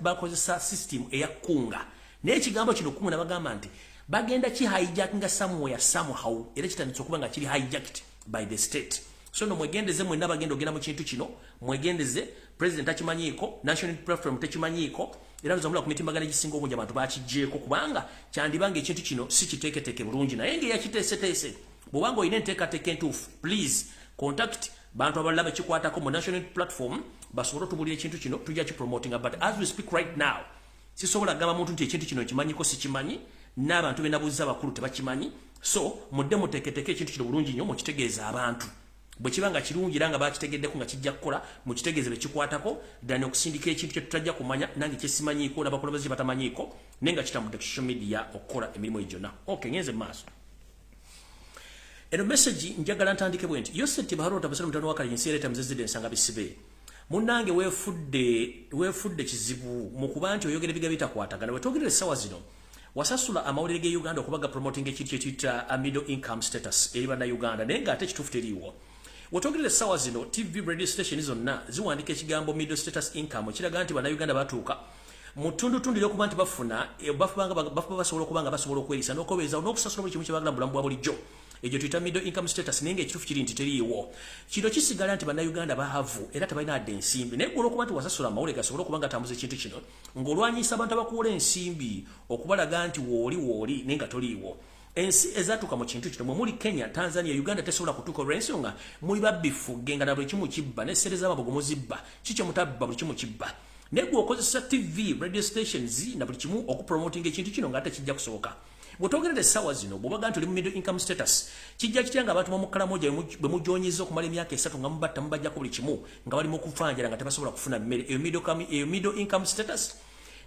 bakozesa system eyakkunga. Naye ekigambo kino kunga nabagamba nti bagenda ki hijackinga somewhere somehow, era kitandise okuba nga kiri hijacked by the state. So no mwegendeze mwenna bagenda ogenda mu kintu kino, mwegendeze president akimanyiiko, National Unity Platform tekimanyiiko, era nzamula ku mitimbagano egisinga obungi abantu bakigyeko, kubanga kyandibanga ekintu kino si kiteeketeeke bulungi, naye ng'eyakiteeseteese bw'obanga olina enteekateeka entuufu, please contact bantu abalala bekikwatako mu National Unity Platform basobole otubulira ekintu kino tujja kipromotinga. But as we speak right now, sisobola kugamba muntu nti ekintu kino nkimanyiko sikimanyi, n'abantu be nabuuza abakulu tebakimanyi. So mudde muteeketeeke ekintu kino bulungi nnyo mukitegeeza abantu. Bwe kibanga kirungi era nga bakitegeddeko nga kijja kukola mukitegeeze bekikwatako, ddala okusindika ekintu kye tutajja kumanya nange kyesimanyiiko n'abakulembeze batamanyiiko, naye nga kitambudde ku social media okukola emirimu egyonna. Okay, ngenze maaso. Eno message njagala ntandike bwe nti Yoseti Baharota basala mutano wakali nsireeta muzezide nsanga bisibe. Munnange weefudde kizibu mu kuba nti oyogera ebiga bitakwatagana. Bwe twogerera essaawa zino wasasula amawulire ge Uganda okubaga promoting ekintu kye tuyita middle income status eri bannayuganda, naye ng'ate ekituufu teriiwo. Bwe twogerera essaawa zino TV radio station zonna ziwandika ekigambo middle status income ekiraga nti bannayuganda batuuka mu ttundutundu ery'okuba nti bafuba basobola okuba nga basobola okweriisa n'okubeeza n'okusasula buli kimu kye baagala mu bulamu bwa bulijjo. Egyo tuyita middle income status, naye ng'ekituufu kiri nti teriiwo. Kino kisigala nti bannayuganda baavu era tebalina adde ensimbi, naye olw'okuba nti wasasula amawulire gasobola okuba nga atambuza ekintu kino ng'olwanyisa abantu abakuwola ensimbi okubalaga nti wooli naye nga toliiwo. Ensi ezatuuka mu kintu kino mwe muli Kenya, Tanzania, Uganda tesobola kutuuka olw'ensonga muli babbifu genga na buli kimu kibba n'essereza amabogo muzibba, kikyo mutabba buli kimu kibba. Naye gwe okozesa TV radio stations na buli kimu okupromotinga ekintu kino ng'ate kijja kusoboka. Bwe twogerera essaawa zino bw'obaga nti oli mu middle income status kijja kitya nga abantu bamukala moja bwe mujoonyiza okumala emyaka 3 nga mubatta mubajjako buli kimu nga bali mu kufanjala nga tebasobola kufuna mmere. Eyo middle income status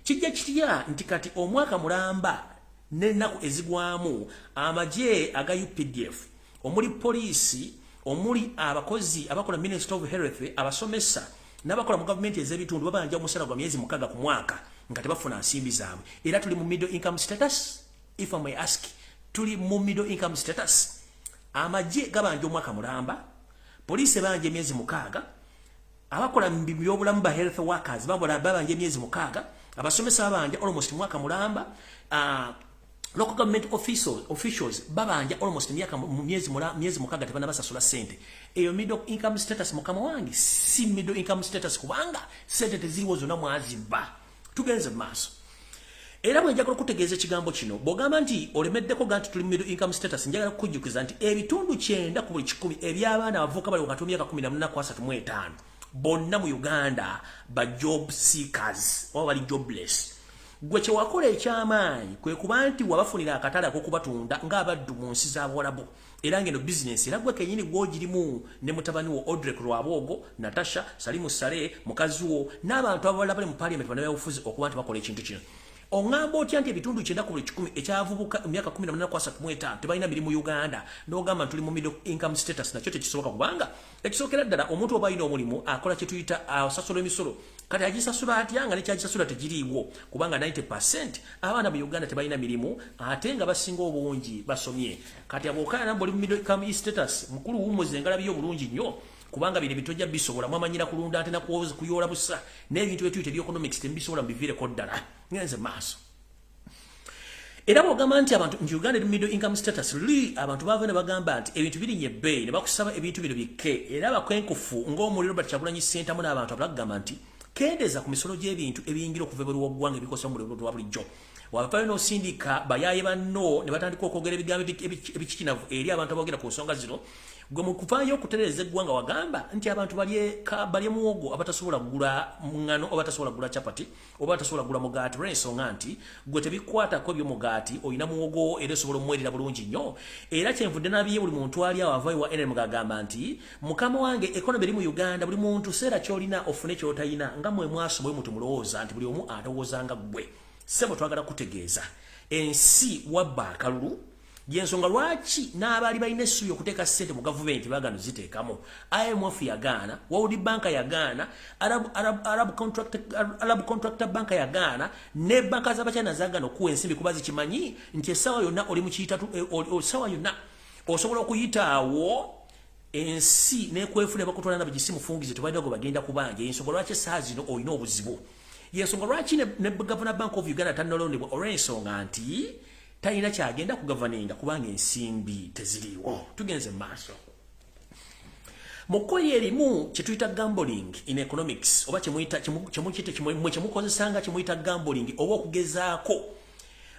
kijja kitya nti kati omwaka mulamba n'ennaku ezigwamu amagye aga UPDF, omuli poliisi, omuli abakozi abakola Ministry of Health, abasomesa n'abakola mu gavumenti ez'ebitundu babanja omusala gwa myezi 6 ku mwaka nga tebafuna nsimbi zaabwe. Era tuli mu middle income status. If I may ask, tuli mu middle income status. Amagye gabanja omwaka mulamba, poliisi banja emyezi 6, abakola mu byobulamu ba health workers babanja emyezi 6, abasomesa babanja almost mwaka mulamba, local government officials babanja almost myezi 6 tebanabasasula ssente. Eyo middle income status mukama wange si middle income status, kubanga ssente teziriwo zonna mwazibba. Tugenze maaso. Era bwe njagala okutegeeza ekigambo kino bw'ogamba nti olemeddeko ga nti tuli middle income status, njagala kukujjukiza nti ebitundu 9 ku buli 10 eby'abaana abavubuka bali wakati w'emyaka 14 ku 35 bonna mu Uganda ba job seekers oba bali jobless. Gwe kye wakola eky'amaanyi kwe kuba nti wabafunira akatale ak'okubatunda ng'abaddu mu nsi z'Abawarabu, era ng'eno bizinesi era gwe kennyini gw'ogirimu ne mutabani wo Odrek Lwaboogo, Natasha, Salimu Sale, mukazi wo n'abantu abalala bali mu parliament bannabyabufuzi okuba nti bakola ekintu kino. Ongamba otya nti ebitundu 9 ku buli 10 ekyavubuka emyaka 18 ku 35 tebalina mirimu Uganda n'ogamba tuli mu middle income status, nakyo tekisoboka, kubanga ekisookera ddala omuntu oba alina omulimu akola kye tuyita asasula emisolo. Kati agisasula atya nga nekyagisasula tegiriiwo, kubanga 90% abaana mu Uganda tebalina mirimu ate nga basinga obungi basomye. Kati abookana nabo oli mu middle income status, mukulu wumuze engalabi y'obulungi nnyo, kubanga bino bitojja bisobola mwamanyira kulunda ate nakuwoza kuyoola busa n'ebintu byetuyita eby'economics tebisobola mubiviireko ddala. Ngenze maaso. Era bw'ogamba nti abantu mu Uganda eri middle income status, abantu baava ne bagamba nti ebintu birinnye ebbeeyi ne bakusaba ebintu bino bikke, era abakwenkufu ng'omuliro Robert Kyagulanyi Ssentamu n'abantu abalala kugamba nti kendeza ku misolo gy'ebintu ebiyingira okuva ebweru w'eggwanga ebikosa mu muliro lwa bulijjo wavayo n'osindika bayaye banno ne batandika okwogera ebigambo ebikikinavu eri abantu aboogera ku nsonga zino gwe mu kuvaayo okutereeza eggwanga wagamba nti abantu balye muwogo abatasobola kugula ngano oba tasobola kugula chapati oba tasobola kugula mugaati olw'ensonga nti gwe tebikwatako ebyomugaati olina muwogo era osobola omwerera bulungi nnyo era kyenvudde n'abiye buli muntu ali awo avaayo wa NRM gagamba nti mukama wange ekonomi eri mu Uganda buli muntu seera kyolina ofune kyotayina nga mwe mwasoma bwe mutu mulowooza nti buli omu atowooza nga ggwe sebo twagala kutegeeza ensi wabba akalulu yensonga lwaki n'abaali balina essuubi okuteeka ssente mu gavumenti baagano ziteekamu IMF yagaana World Bank yagaana Arab Contractor Bank yagaana ne banka z'abachina zaagaana okuwa ensimbi kuba zikimanyi nti essaawa yonna oli mu kiyitatu essaawa yonna osobola okuyitaawo ensi n'ekwefuna bakutwala n'abagisi mufungize tebalina gwe bagenda kubanja yensonga lwaki essaawa zino olina obuzibu yensonga lwaki ne Governor Bank of Uganda tanalondebwa olw'ensonga nti talina kyagenda kugavaninga kubanga ensimbi teziriiwo tugenze maaso mu kkoye erimu kyetuyita gambling in economics oba kyemukozesanga kyemuyita gambling oba okugezaako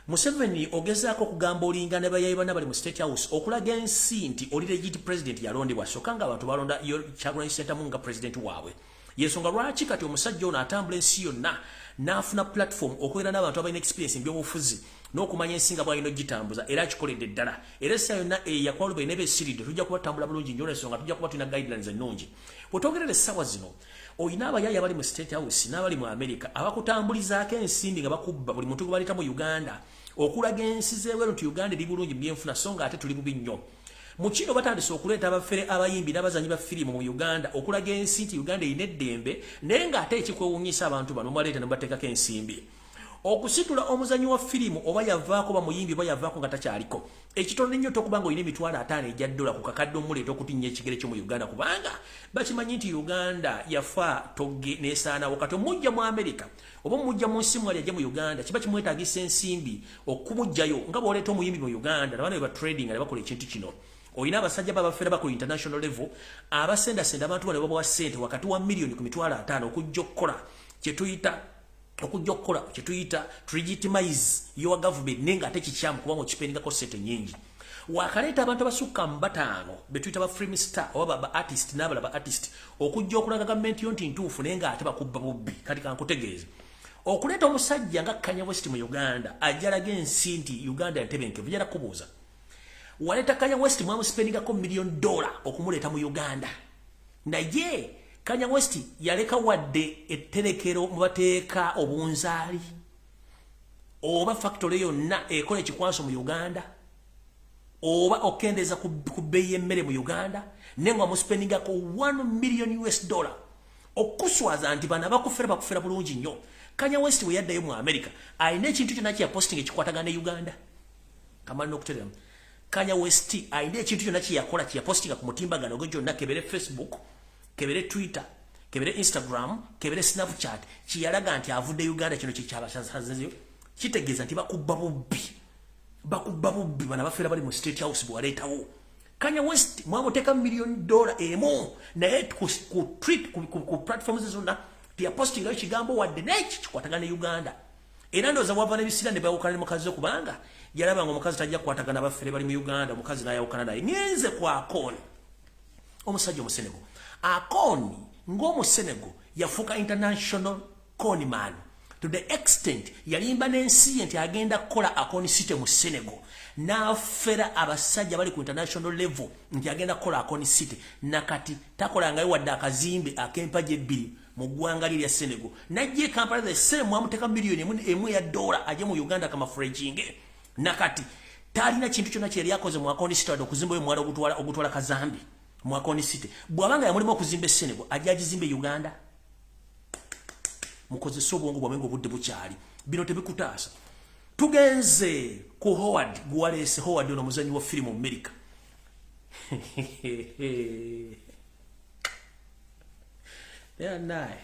Museveni ogezaako okugambolinga ne bayayi bana bali mu State House okulaga ensi nti oli legit president yalondebwa sokka nga abantu balonda Kyagulanyi Ssentamu nga president waabwe yensonga lwaki kati omusajja ono atambula ensi yonna n'afuna platform okubeera n'abantu abalina experience by'obufuzi n'okumanya ensinga bwalina ogitambuza era akikoledde ddala era essa yonna eyakwalo balina beesiridde tujja kubatambula bulungi nnyo olw'ensonga tujja kuba tulina guidelines ennungi bw'otwogerera essaawa zino olina abayayi abali mu State House n'abali mu America abakutambulizaako ensimbi nga bakubba buli muntu gwe baleeta mu Uganda okulaga ensi z'ebweru nti Uganda eri bulungi mu byenfuna so nga ate tuli bubi nnyo mu kino batandise okuleeta abafere abayimbi n'abazanyi ba firimu mu Uganda okulaga ensi nti Uganda erina eddembe naye ng'ate ekikwewuunyisa abantu bano baleeta ne bateekako ensimbi okusitula omuzanyi wa firimu oba yavaako bamuyimbi oba yavaako nga takyaliko ekitono nnyo tokuba nga olina emitwalo 5 ejja $5 ku kakadde omuleeta okutinnya ekigere kyo mu Uganda kubanga bakimanyi nti Uganda yafa togge n'esaanawo kati omujja mu America oba omujja mu nsi mwali ajja mu Uganda kiba kimwetaagisa ensimbi okumujjayo nga bw'oleeta omuyimbi mu Uganda nabaana be trading ne bakola ekintu kino olina abasajja babafera bakola international level abasendasenda abantu bano babawa ssente wakati wa million ku mitwalo 5 okujja okukola kyetuyita to legitimize your government nenga ate kikyamu kubanga okipendingako ssente nyingi wakaleeta abantu abasukka mu 5 betuyita ba film star oba ba artist n'abala ba artist okujja okulaga gavumenti yo nti ntuufu naye nga ate bakubba bubbi kati kankutegeeze okuleeta omusajja nga Kanye West mu Uganda ajalaga ensi nti Uganda yantebenkevu jala kubuuza waleeta Kanye West mwamuspendingako $1 million okumuleeta mu Uganda naye Kanye West yaleka wadde etterekero mu bateeka obunzaali oba factory yonna ekola ekikwaso mu Uganda oba okendeza ku bbeeyi y'emmere mu Uganda nenga muspendingako $1 million okuswaza nti bana bakufera bulungi nnyo Kanye West we yaddayo mu America alina ekintu kyonna kya posting ekikwatagana ne Uganda kamali n'okutereramu Kanye West alina ekintu kyonna kyeyakola kya postinga ku mutimbagano gwe gyonna kebere Facebook kebere Twitter kebere Instagram kebere Snapchat kiyalaga nti avudde Uganda kino kikyabasazeyo kitegeeza nti bakubba bubbi bana bafera bali mu State House bwaleetawo Kanye West mwamuteka $1 million emu naye ku platforms zonna pia posting ayo kigambo wadde neki kikwatagana Uganda era ndoza wava nebisira ne bawukana mukazi okubanga yalaba ngo omukazi tajja kukwatagana bafere bali mu Uganda omukazi nayawukana naye ngenze kwa Akon omusajja omusenego Akon ng'omusenego yafuuka international con man to the extent yalimba n'ensi nti agenda kukola Akon City mu Senegal n'afera abasajja bali ku international level nti agenda kukola Akon City nakati takola ngayo wadde akazimbe ak'empagi 2 mu ggwanga lya Senegal najje Kampala the same mwamuteka $1 million aje mu Uganda kama fredging nakati talina kintu kyonna kyeri yakoze mu Akon City okuzimba oyo mwala ogutwala kazambi mu Akon City bwabanga yamulimo okuzimba Senegal ajja agizimbe Uganda mukozesa obwongo bwamwe ng'obudde bukyali bino tebikutaasa tugenze ku Howard gwalese Howard ono muzanyi wa firimu mu America naye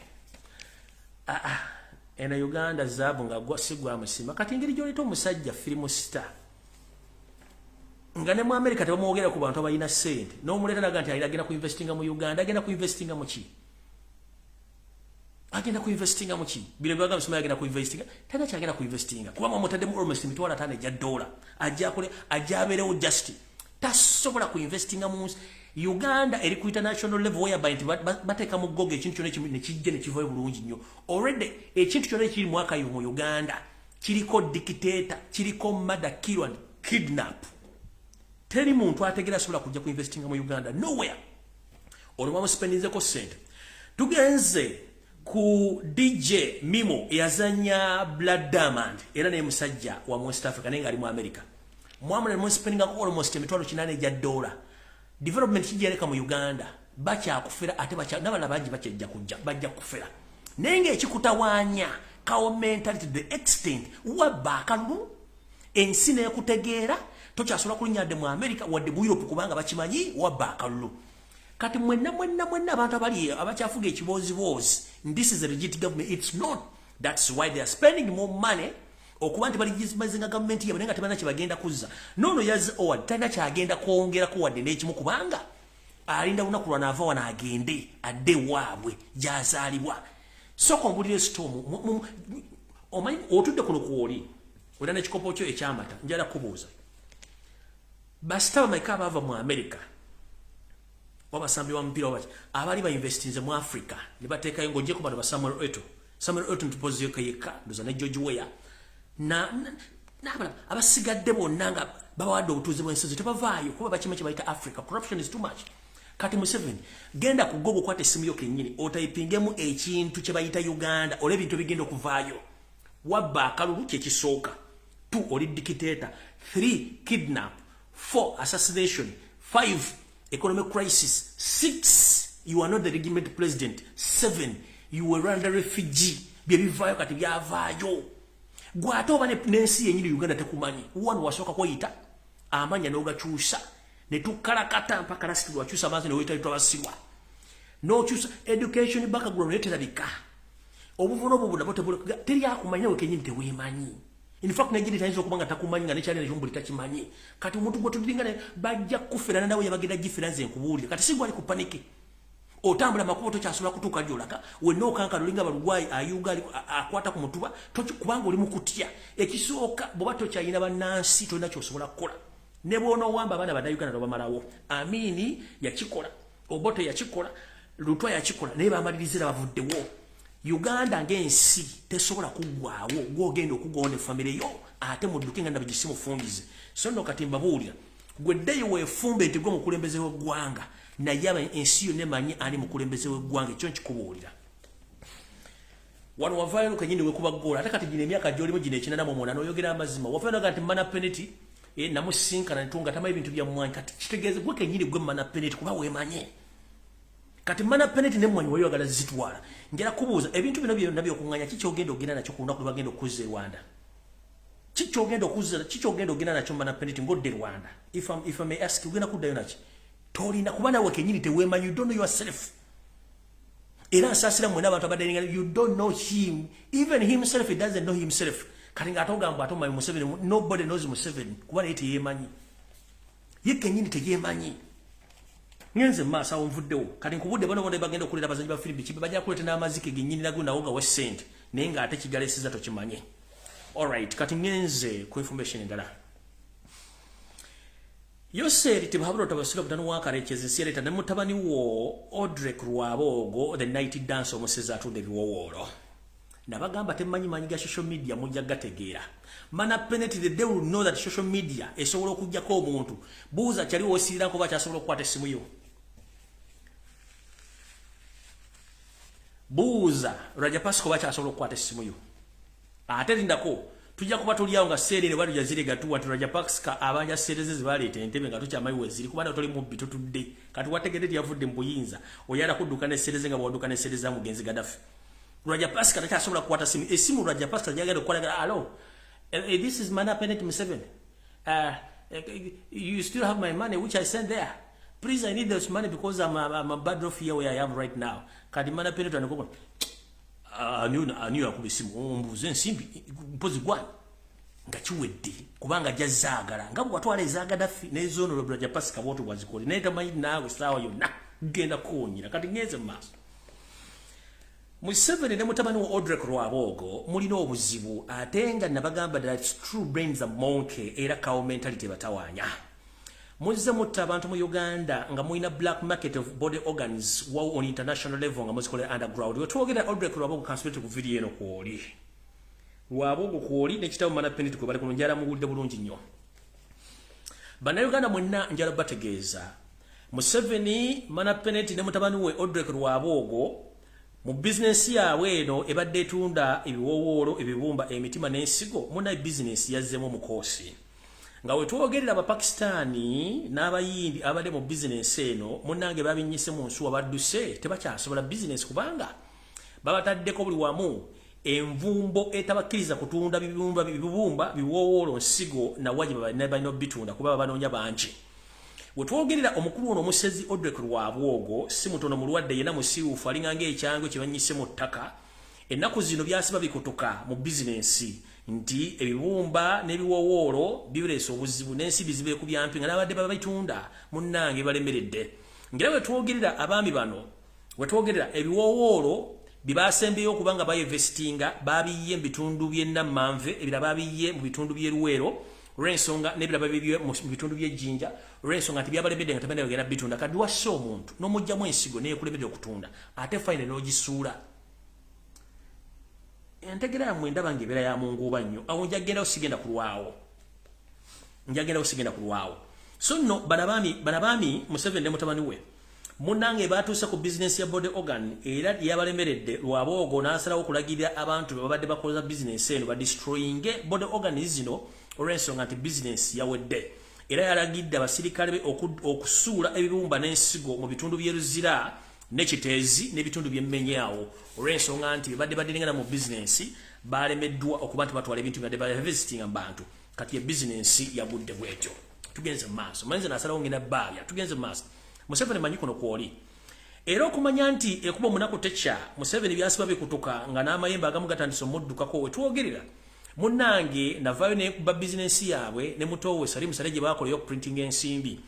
ena Uganda zaabu nga sigwa musima kati ngeri gyoleta omusajja firimu star nga ne mu America tebamwogera ku bantu abalina ssente n'omuleeta naga nti agenda ku investinga mu Uganda agenda ku investinga mu ki agenda ku investinga mu ki bile byaga msema agenda ku investinga tana kyagenda ku investinga kuba mu mutadde mu almost mitwala tane ja dola ajaberewo just tasobola ku investinga mu Uganda eri ku international level whereby bateka mu gogo ekintu kyone ne kijje ne kivayo bulungi nnyo already ekintu kyone kiri mwaka yo mu Uganda kiriko dictator kiriko murder kill and kidnap teri muntu ategera sobola kujja ku investinga mu Uganda nowhere olwa mu spendinze ko sente tugenze ku DJ Mimo yazanya Blood Diamond era ne musajja wa West Africa nenga ali mu America mwamule mu spendinga ko almost emitwalo 8 ja dola development kijereka mu Uganda bacha kufera ate bacha nabana baji bachejja kujja bajja kufera nenge ekikutawanya kawo mentality to the extent wabakalu ensine yakutegeera tochasola kulinyade mu America wadde mu Europe kubanga bachimanyi wabakalu kati mwenna abantu abali abachafuga ekibozi bozi this is a legit government it's not that's why they are spending more money okubanti bali jizimazinga government yabo nenga tebana kibagenda kuzza nono yazi owad tana kyagenda kuongera ko wadde nekimu kubanga alinda unakulwa nava wana agende adde wabwe jazalibwa soko mbulire storm omanyi otudde kuno kuoli olana ekikopo kyo ekyamata njala kubuuza basitaba maika bava mu America wabasambi wa mpira wabachi abali ba investinze mu Africa ne bateekayo ngojje ku bano ba Samuel Eto'o ntupozi yeka ndoza ne George Weah na abasigadde bonna nga bawadde obutuuze bw'ensi tebavaayo kuba bakima kye bayita Africa corruption is too much kati Museveni genda ku gogo kwate simu yo kennyini otayipingemu ekintu kye bayita Uganda ole bintu bigenda okuvaayo wabba akalulu kye kisooka 2 oli dictator 3 kidnap 4 assassination 5 economic crisis 6 you are not the legitimate president 7 you were under refugee bye bivaayo kati byavaayo gwato bane nensi yenyini Uganda tekumanyi wano wasoka kwita amanya n'ogakyusa ne tukalakata mpaka rasitu wakyusa mazi ne wita itwabasiwa no kyusa education background eterabika obuvuno obubuda bote teri akumanya wekenyini tewemanyi in fact najiri tanzo kubanga takumanyi nga nekyali nejumbuli takimanyi kati omuntu gotudingane bajja kufera nawe yabagenda gifiranze nkubuli kati sigwa ali kupaniki otambula makubo kyasula kutuka jolaka wenno kanka lulinga balugwayi ayuga akwata ku mutuba kubanga oli mukutya ekisooka bobato kyayina banansi tolina kyosobola kukola ne bono wamba abana badayugana ndo bamalawo amini yakikola oboto yakikola lutwa yakikola naye bamalirizira bavuddewo Uganda ng'ensi tesobola kuggwaawo gwogenda okugonda family yo ate muddukenga nabigisimu fungize so nno kati mbabuulira gweddeyo weefumbe nti gwe mukulembeze w'eggwanga naye aba ensi yonna emanyi ani mukulembeze w'eggwanga ekyo nkikubuulira wano wavaayo kenyini wekuba gola ate kati gino emyaka gy'olimu gino ekinanamu omwana n'oyogera amazima wavaayo kati mana penalty namusinkana netunga tamayo ebintu bya mmwanyi kati kitegeeze gwe kenyini gwe mana penalty kuba weemanye kati mana penalty nemwanyi wayogala zitwala njala kubuuza ebintu bino byonna by'okunganya kikyogenda ogenda nakyo ku lunaku lwebagenda okuzza Rwanda kikyogenda ogenda nakyo mana penalty ngodde Rwanda if I may ask ogenda kuddayo naki tolina kuba nawe kenyini teweemanyi you don't know yourself era nsasira mwena abantu abaddalinga you don't know him even himself he doesn't know himself kati nga atogamba atomayo Museveni nobody knows Museveni kuba naye teyeemanyi ye kenyini teyeemanyi ngenze maaso awo nvuddewo kati nkubudde bano bonna bagenda okulera abazanyi ba firibi kibe bajja kuleeta n'amazike gennyini nago nawo nga wesente naye ng'ate kigalesiza tokimanye alright kati ngenze ku information endala Yoseri tibahabula tabasula kutanu wakarekezi siyaleta ne mutabani wo Odrek Rwabogo the night dance omuseza atunde biwowolo nabagamba temanyi manyi ga social media mujja gategeera mana penalty the devil know that social media esobola okujja ko omuntu buuza kyali wosirira ko bakyasobola okukwata essimu yo buuza Raja Pasco bakyasobola okukwata essimu yo ate lindako tujja kuba tuliawo nga serere bali yazire gatuwa Raja Pasco abanja sereze zibalete entebe nga tukyamayi weziri kubanga toli mu bitu tudde kati wategedde yavudde mbuyinza oyala kudduka ne sereze nga bwadduka ne sereze mugenzi Gaddafi Raja Pasco takyasobola kukwata simu esimu Raja Pasco jagenda okukolagala alo this is mana penalty Museveni you still have my money which I sent there please I need this money because I'm a bad off here where I am right now kadi mana penalty anakoko aniyo akubisimu ombuze nsimbi mpozi gwani nga kiwedde kubanga jazaagala nga bwatwala ezaagaddafi n'ezono Raja Pasco bwoto bwazikole naye tamanyi naawe saawa yonna genda kuwonyera kati ngenze mu maaso Museveni ne mutabani wa Odrek Rwabogo mulina obuzibu ate nga nabagamba that true brains are monkey era cow mentality batawanya. Muzze mutta abantu mu Uganda nga muina black market of body organs wow on international level nga muzikole underground. We twogera Odrek Rwabogo kanspect ku video eno kwoli. Rwabogo kwoli ne kitabu mana peniti ko bali kunjala mu gulde bulungi nnyo. Bana Uganda mwenna njala bategeeza. Museveni mana peniti ne mutabani we Odrek Rwabogo mu business yawe eno ebadde etunda ebiwowoolo ebibumba emitima n'ensigo muna business yazzemu mukosi nga wetwogerera abapakistani n'abayindi abadde mu business eno munange babinyise mu nsuwa badduse tebakyasobola business kubanga babataddeko buli wamu envumbo etabakkiriza kutunda bibumba biwowoolo nsigo na wajiba balina bitunda kuba banoonya bangi. Wetwogerera omukulu ono omusezi Odrek Rwabogo si mutono mulwadde yena musiiwufu alinga ekyangwe kye banyise mu ttaka ennaku zino byasiba bikutuka mu bizinensi nti ebibumba n'ebiwowoolo bibireesa obuzibu n'ensibi zibe ku byampi nga n'abadde babitunda munnange balemeredde. Ngera wetwogerera abaami bano wetwogerera ebiwowoolo bibaasembeyo okubanga bayinvestinga babiye mu bitundu by'ennammanve ebirala babiye mu bitundu by'eruweero olw'ensonga n'ebirala babiye mu bitundu by'ejjinja olw'ensonga nti byabalembedde nga tebalina bagenda bitunda kati wassa omuntu n'omugyamu ensigo neyekulembedde okutunda ate fayina n'ogisuula. Entegera yammwe ndaba ng'ebeera ya munguuba nnyo awo njagendawo sigenda kulwawo. So nno banabaami Museveni ne mutabani we munnange baatuuse ku bizinesi ya body organ era yabalemeredde Rwabogo n'asalawo okulagirira abantu babadde bakoza bizinesi eno badestroyinge body organ zino olw'ensonga nti bizinesi yawedde era yalagidde abasirikale be okusuula ebibumba n'ensigo mu bitundu by'eruzira n'ekiteezi n'ebitundu by'emmenyawo olw'ensonga nti badde badengana mu bizinesi balemeddwa okuba nti batwala ebintu byadde bavisitinga mu bantu kati ye bizinesi yagudde bwetyo. Tugenze mu maaso manyize n'asalawo ngenda baabya tugenze mu maaso. Museveni manyi kuno kwoli era okumanya nti ekuba omunaku tekya Museveni byasiba bikutuka nga n'amayembe agamu gatandise omuddukako wetwogerera munnange navayo nekuba bizinesi yaabwe ne mutowe Salim Sale gye bakola y'okuprinting ensimbi.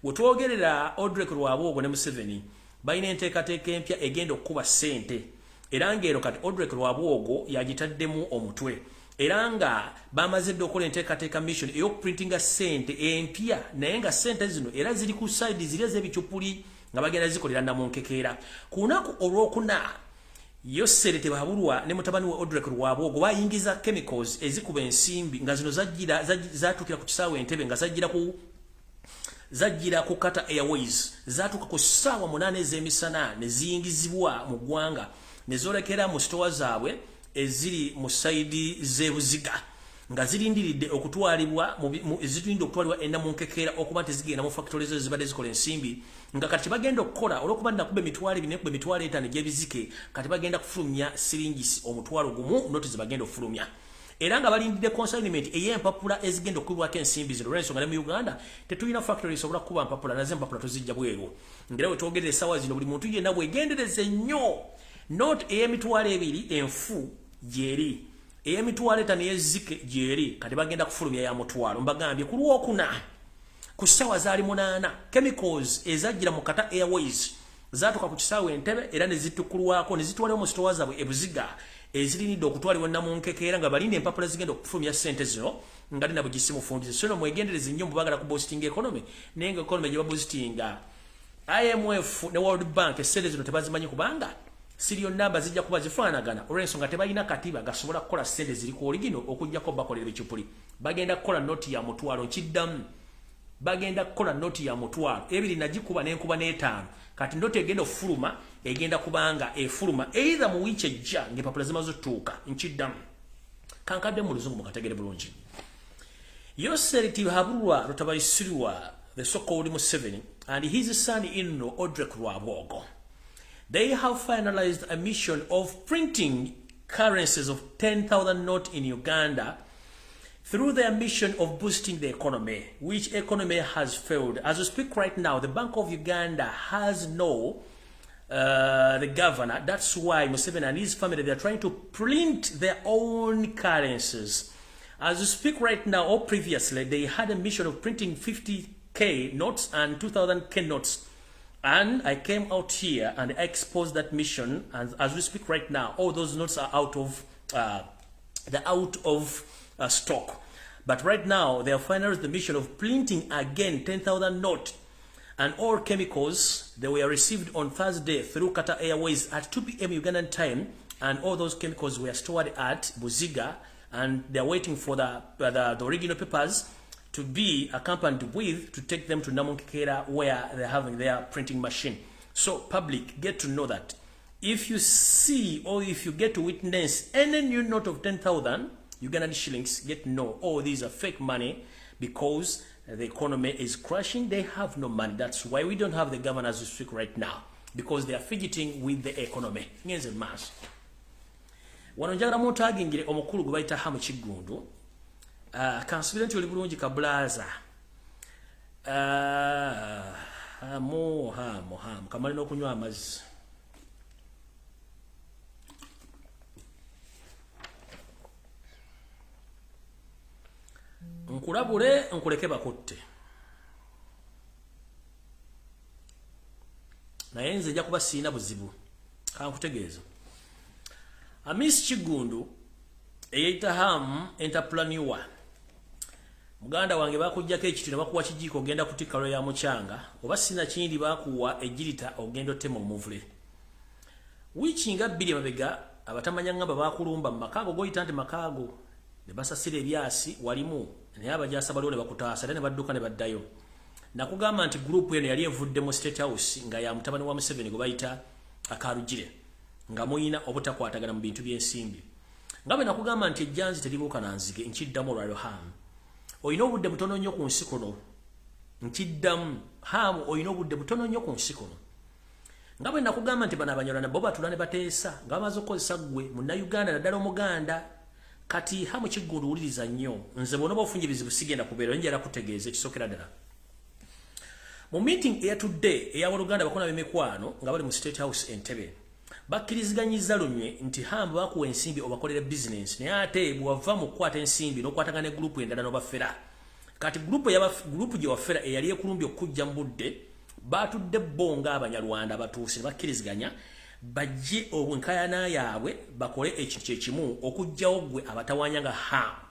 Wetwogerera Odrek Rwabogo ne Museveni balina enteekateeka empya egenda okukuba ssente era ng'ero kati Odrek Rwabogo yagitaddemu omutwe era nga bamaze dde okukola enteekateeka mission ey'okuprintinga ssente empya naye nga ssente zino era ziri ku side ziri ez'ebicupuli nga bagenda zikolera namunkekeera. Ku lunaku olwokuna Yosere tebabulwa ne mutabani wa Odrek Rwabogo bayingiza chemicals ezikuba ensimbi nga zino zatukira ku kisaawe Entebbe nga zajjira ku Qatar Airways zatuuka ku ssaawa 8 ez'emisana ne ziyingizibwa mu ggwanga ne zoolekera mu sitowa zaabwe eziri mu saidi z'ebuziga nga zirindiridde okutwalibwa ennamunkekeera okuba nti zigenda mu factory ezo zibadde zikola ensimbi nga kati bagenda okukola olw'okuba nakuba emitwalo 2 nekuba emitwalo 5 gy'ebizike kati bagenda kufulumya siringisi omutwalo gumu noti zibagenda okufulumya era nga balindidde consignment ey'empapula ezigenda okubwako ensimbi zino olw'ensonga ne mu Uganda tetulina factory esobola kukuba mpapula nazo empapula tuzijja bweru. Ngera wetwogerera essaawa zino buli muntu yenna bwegendereze nnyo not ey'emitwalo 2 enfu gyeri ey'emitwalo 5 y'ezzike gyeri kati bagenda kufulumya ya mutwalo. Mbagambye ku lwokuna ku ssaawa zaali 8 chemicals ezajjira mu Qatar Airways zaatuka ku kisaawe Entebbe era ne zitukulwako ne zitwalibwa mu sitowa zaabwe ebuziga ezirinidde okutwalibwa namunkekeera nga balinde empapula zigenda okufulumya ssente zino nga linabo gisimufundize. So mwegendereze nnyo mubagala ku boosting economy naye nga economy gye baboostinga IMF ne World Bank essente zino tebazimanyi kubanga serial number zijja kuba zifaanagana olw'ensonga tebalina katiba gasobola kukola ssente ziri ku origino okujjako bakolera ebicupuli. Bagenda kukola noti ya mutwalo nkiddamu bagenda kukola noti ya mutwalo ebiri nagikuba n'enkuba n'etaano kati noti egenda ofuluma egenda kubanga efuluma either mu wiiki ejja ng'empapula zimaze otuuka nkiddamu kankadde mu luzungu mukategere bulungi. Yoseri Tihabulwa Rutabaisirwa the so-called Museveni and his son-in-law Odrek Rwabogo, they have finalized a mission of printing currencies of 10,000 notes in Uganda through their mission of boosting the economy, which economy has failed. As we speak right now, the Bank of Uganda has no the governor. That's why Museveni and his family, they are trying to print their own currencies. As we speak right now, or previously, they had a mission of printing 50K notes and 2,000K notes And I came out here and I exposed that mission. And as we speak right now, all those notes are out of stock. But right now, they have finalized the mission of printing again 10,000 notes. And all chemicals, they were received on Thursday through Qatar Airways at 2 p.m. Ugandan time. And all those chemicals were stored at Buziga. And they're waiting for the original papers to be accompanied with to take them to Namunkera where they're having their printing machine. So public, get to know that if you see or if you get to witness any new note of 10,000 Ugandan shillings, get to know, oh, these are fake money because the economy is crashing. They have no money. That's why we don't have the governor as we speak right now, because they are fidgeting with the economy. Ngenze mass. Wanonjagala montagingire omukulu gwe bayita Hamu Kigundu. Kansubira nti oli bulungi kabulaza. Hamu kamali n'okunywa amazzi. Nkulabule nkuleke bakutte. Naye nze nja kuba siina buzibu. Kankutegeeza. Miss Kigundu eyita Hamu entrepreneur. Muganda wange bakujjako ekitu ne bakuwa kijiiko ogenda kutikka lwe ya mukyanga oba sina kindi bakuwa ejirita ogenda otema omuvule. Wiiki nga bbiri emabega abatamanya ngamba bakulumba mu makaago goyita nti makaago ne basasira ebyasi walimu naye abajasa baliwo ne bakutaasa ne badduka ne baddayo. Nakugamba nti group eno yali evudde mu State House nga ya mutabani wa Museveni gwe bayita Akarugire nga muyina obutakwatagana mu bintu by'ensimbi. Ngabe nakugamba nti ejjanzi teribuuka na nzige nkiddamu olwaliro Hamu. Oyina obudde butono nnyo ku nsi kuno. Nkiddamu Hamu oyina obudde butono nnyo ku nsi kuno. Ngabe nakugamba nti bano abanyolana bo batula ne bateesa nga bamaze okukozesa ggwe Munnayuganda naddala Omuganda. Kati Hamu Kigundu wuliriza nnyo. Nze bw'onoba ofunye bizibu sigenda kubeera njala kutegeeza ekisookera ddala. Mu meeting eyatudde ey'abaluganda bakona b'emikwano nga bali mu State House Entebbe. Bakkiriziganyizza lunywe nti Hamu bakuwa ensimbi obakolera business naye ate bw'ava mu kukwata ensimbi n'okwatagana ne group endala n'obafera. Kati group gye wafera eyali ekulumbye okujja mu budde batudde bo ng'Abanyarwanda batuuse ne bakkiriziganya bajje obwenkayana yaabwe bakole ekintu kyekimu okujjawo ggwe abatawanya nga Hamu.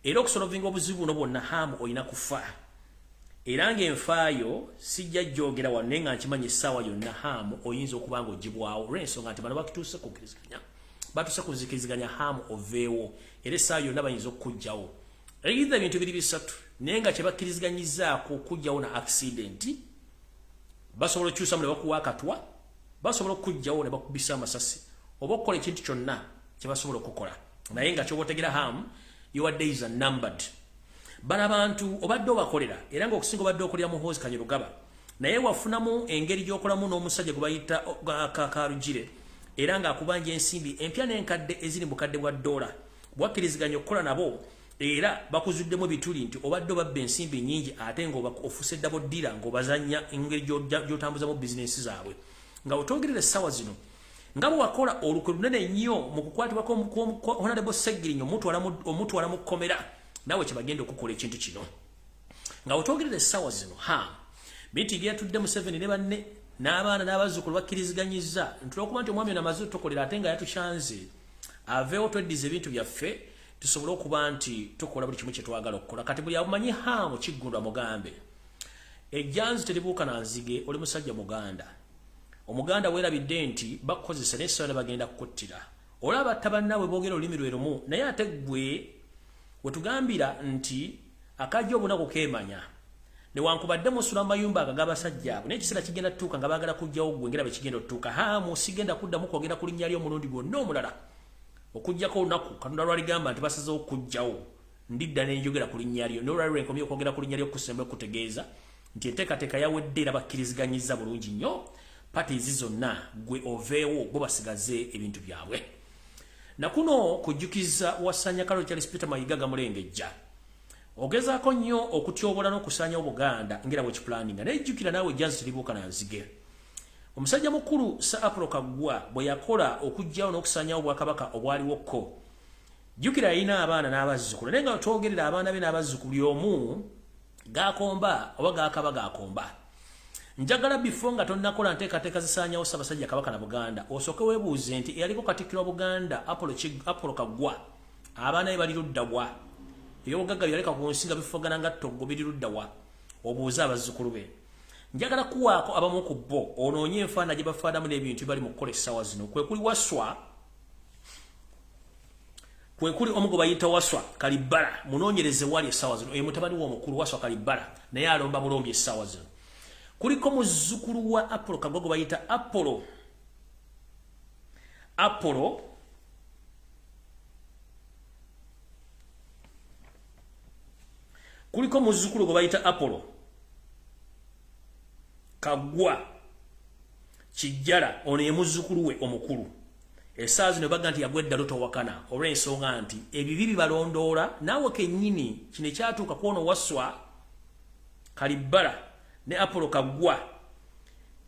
Era okusolovinga obuzibu buno bwonna Hamu oyina kufa. Era ng'enfaayo sijja jjogera wanne nga nkimanyi essaawa yonna Hamu oyinza okuba ng'ogibwawo olw'ensonga nti bano bakituuse ku nkiriziganya. Batuuse ku nzikiriziganya Hamu oveewo era essaawa yonna bayinza okuggyawo. Eyinza ebintu biri bisatu naye nga kye bakkiriziganyizaako okuggyawo na accident basobola okukyusamu ne bakuwa akatwa basobola okuggyawo ne bakubisa amasasi oba okukola ekintu kyonna kye basobola okukola naye nga ky'oba otegera Hamu your days are numbered. Bana bantu obadde obakolera era ng'okusinga obadde okolera Muhoozi Kanyarugaba naye wafunamu engeri gy'okolamu n'omusajja gwe bayita Karugire era ng'akubanja ensimbi empya n'enkadde eziri mu kadde bwa $. Bwakkiriziganya okukola nabo era bakuzuddemu bituli nti obadde obabba ensimbi nnyingi ate ng'ofuuse double dealer ng'obazannya engeri gy'otambuzamu bizinensi zaabwe. Nga otogerera essaawa zino nga bwe wakola olukwe lunene nnyo mu kukwatibwako Honorable Segirinyo omutwala mu kkomera nawe kye bagenda okukola ekintu kino. Nga otogerera essaawa zino meeting yatudde Museveni ne banne n'abaana n'abazzukulu bakkiriziganyizza nti olw'okuba nti omwami ono amaze otukolera ate nga yatukyanze aveewo tweddiza ebintu byaffe tusobole okuba nti tukola buli kimu kye twagala okukola. Kati buli amumanyi Hamu Kigundu amugambe ejjanzi teribuuka na nzige oli musajja Muganda. Omuganda weerabidde nti bakukozesa n'essaawa ne bagenda kukuttira. Olaba tabannaabwe boogera olulimi lwe lumu naye ate ggwe wetugambira nti akajja obunaku keemanya newankubadde musula mu mayumba ago g'abasajja abo naye ekiseera kigenda tutuuka nga baagala kujjawo ggwe ngera bwe kigenda otutuuka. Hamu sigenda kuddamu kwogera ku linnya lyo omulundi gwonna omulala okuggyako olunaku Katonda lwaligamba nti basazeewo okujjawo ndidda n'enjogera ku linnya lyo n'olwali lwenkomye okwogera ku linnya lyo kusembe okutegeeza nti enteekateeka yawedde era bakkiriziganyizza bulungi nnyo patiizi zonna gwe oveewo bo basigaze ebintu byabwe. Nakuno kujjukiza wasanya Kalo Charles Peter Mayiga gamulengejja. Ogezaako nnyo okutyobola n'okusanya Obuganda ngera bwe kipulaninga naye jjukira naawe ejjanzi teribuuka na nzige. Omusajja mukulu Sir Apollo Kaggwa bwe yakola okujjawo n'okusanyawo Obwakabaka obwaliwoko. Jjukira yalina abaana n'abazzukulu naye nga twogerera abaana be n'abazzukulu omu gaakomba oba gaakaba gaakomba. njagala before nga tonnakola nteekateeka zisaanyawo Ssaabasajja Kabaka na Buganda osooke weebuuze nti eyaliko Katikkiro wa Buganda Apollo Kaggwa abaana be bali ludda wa ebyobugagga byaleka ku nsi nga bifugana nga ttoggo biri ludda wa obuuze abazzukulu be njagala kuwaako abamu ku bo onoonye enfaana gye bafaanamu n'ebintu bali mu kukola essaawa zino kwe kuli Waswa kwe kuli omu gwe bayita Waswa Kalibbala munoonyereze wali essaawa zino mutabani w'omukulu Waswa Kalibbala naye alomba bulombi essaawa zino kuliko muzzukulu wa Apollo Kaggwa gwe bayita Apollo kuliko muzzukulu gwe bayita Apollo Kaggwa Kijjala ono ye muzzukulu we omukulu essaawa zino baga nti yagwedda lutowakana olw'ensonga nti ebibi bibalondoola naawe kennyini kino ekyatuuka kwono Waswa Kalibbala ne Apollo Kaggwa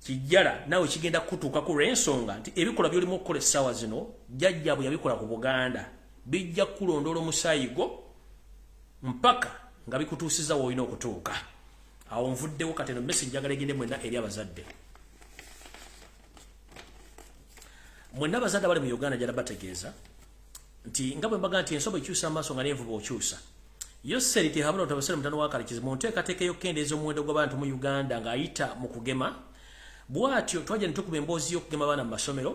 Kijjala naawe kigenda kutuuka ku lw'ensonga nti ebikola by'olimu okukola essaawa zino jjajjaabwe yabikola ku Buganda bijja kulondoola omusaayi gwo mpaka nga bikutuusiza w'olina okutuuka awo nvuddewo kati eno message njagala egende mwenna eri abazadde mwenna abazadde abali mu Uganda jala bategeeza nti nga bwe mbaga nti ensobo ekyusa amaaso nga n'envuba okyusa yo seriti habula otabasere mutano wa kale kizibu nteekateeka y'okkendeeza omuwendo gw'abantu mu Uganda ng'ayita mu kugema bw'atyo twajja ne tukuba emboozi y'okugema abaana mu masomero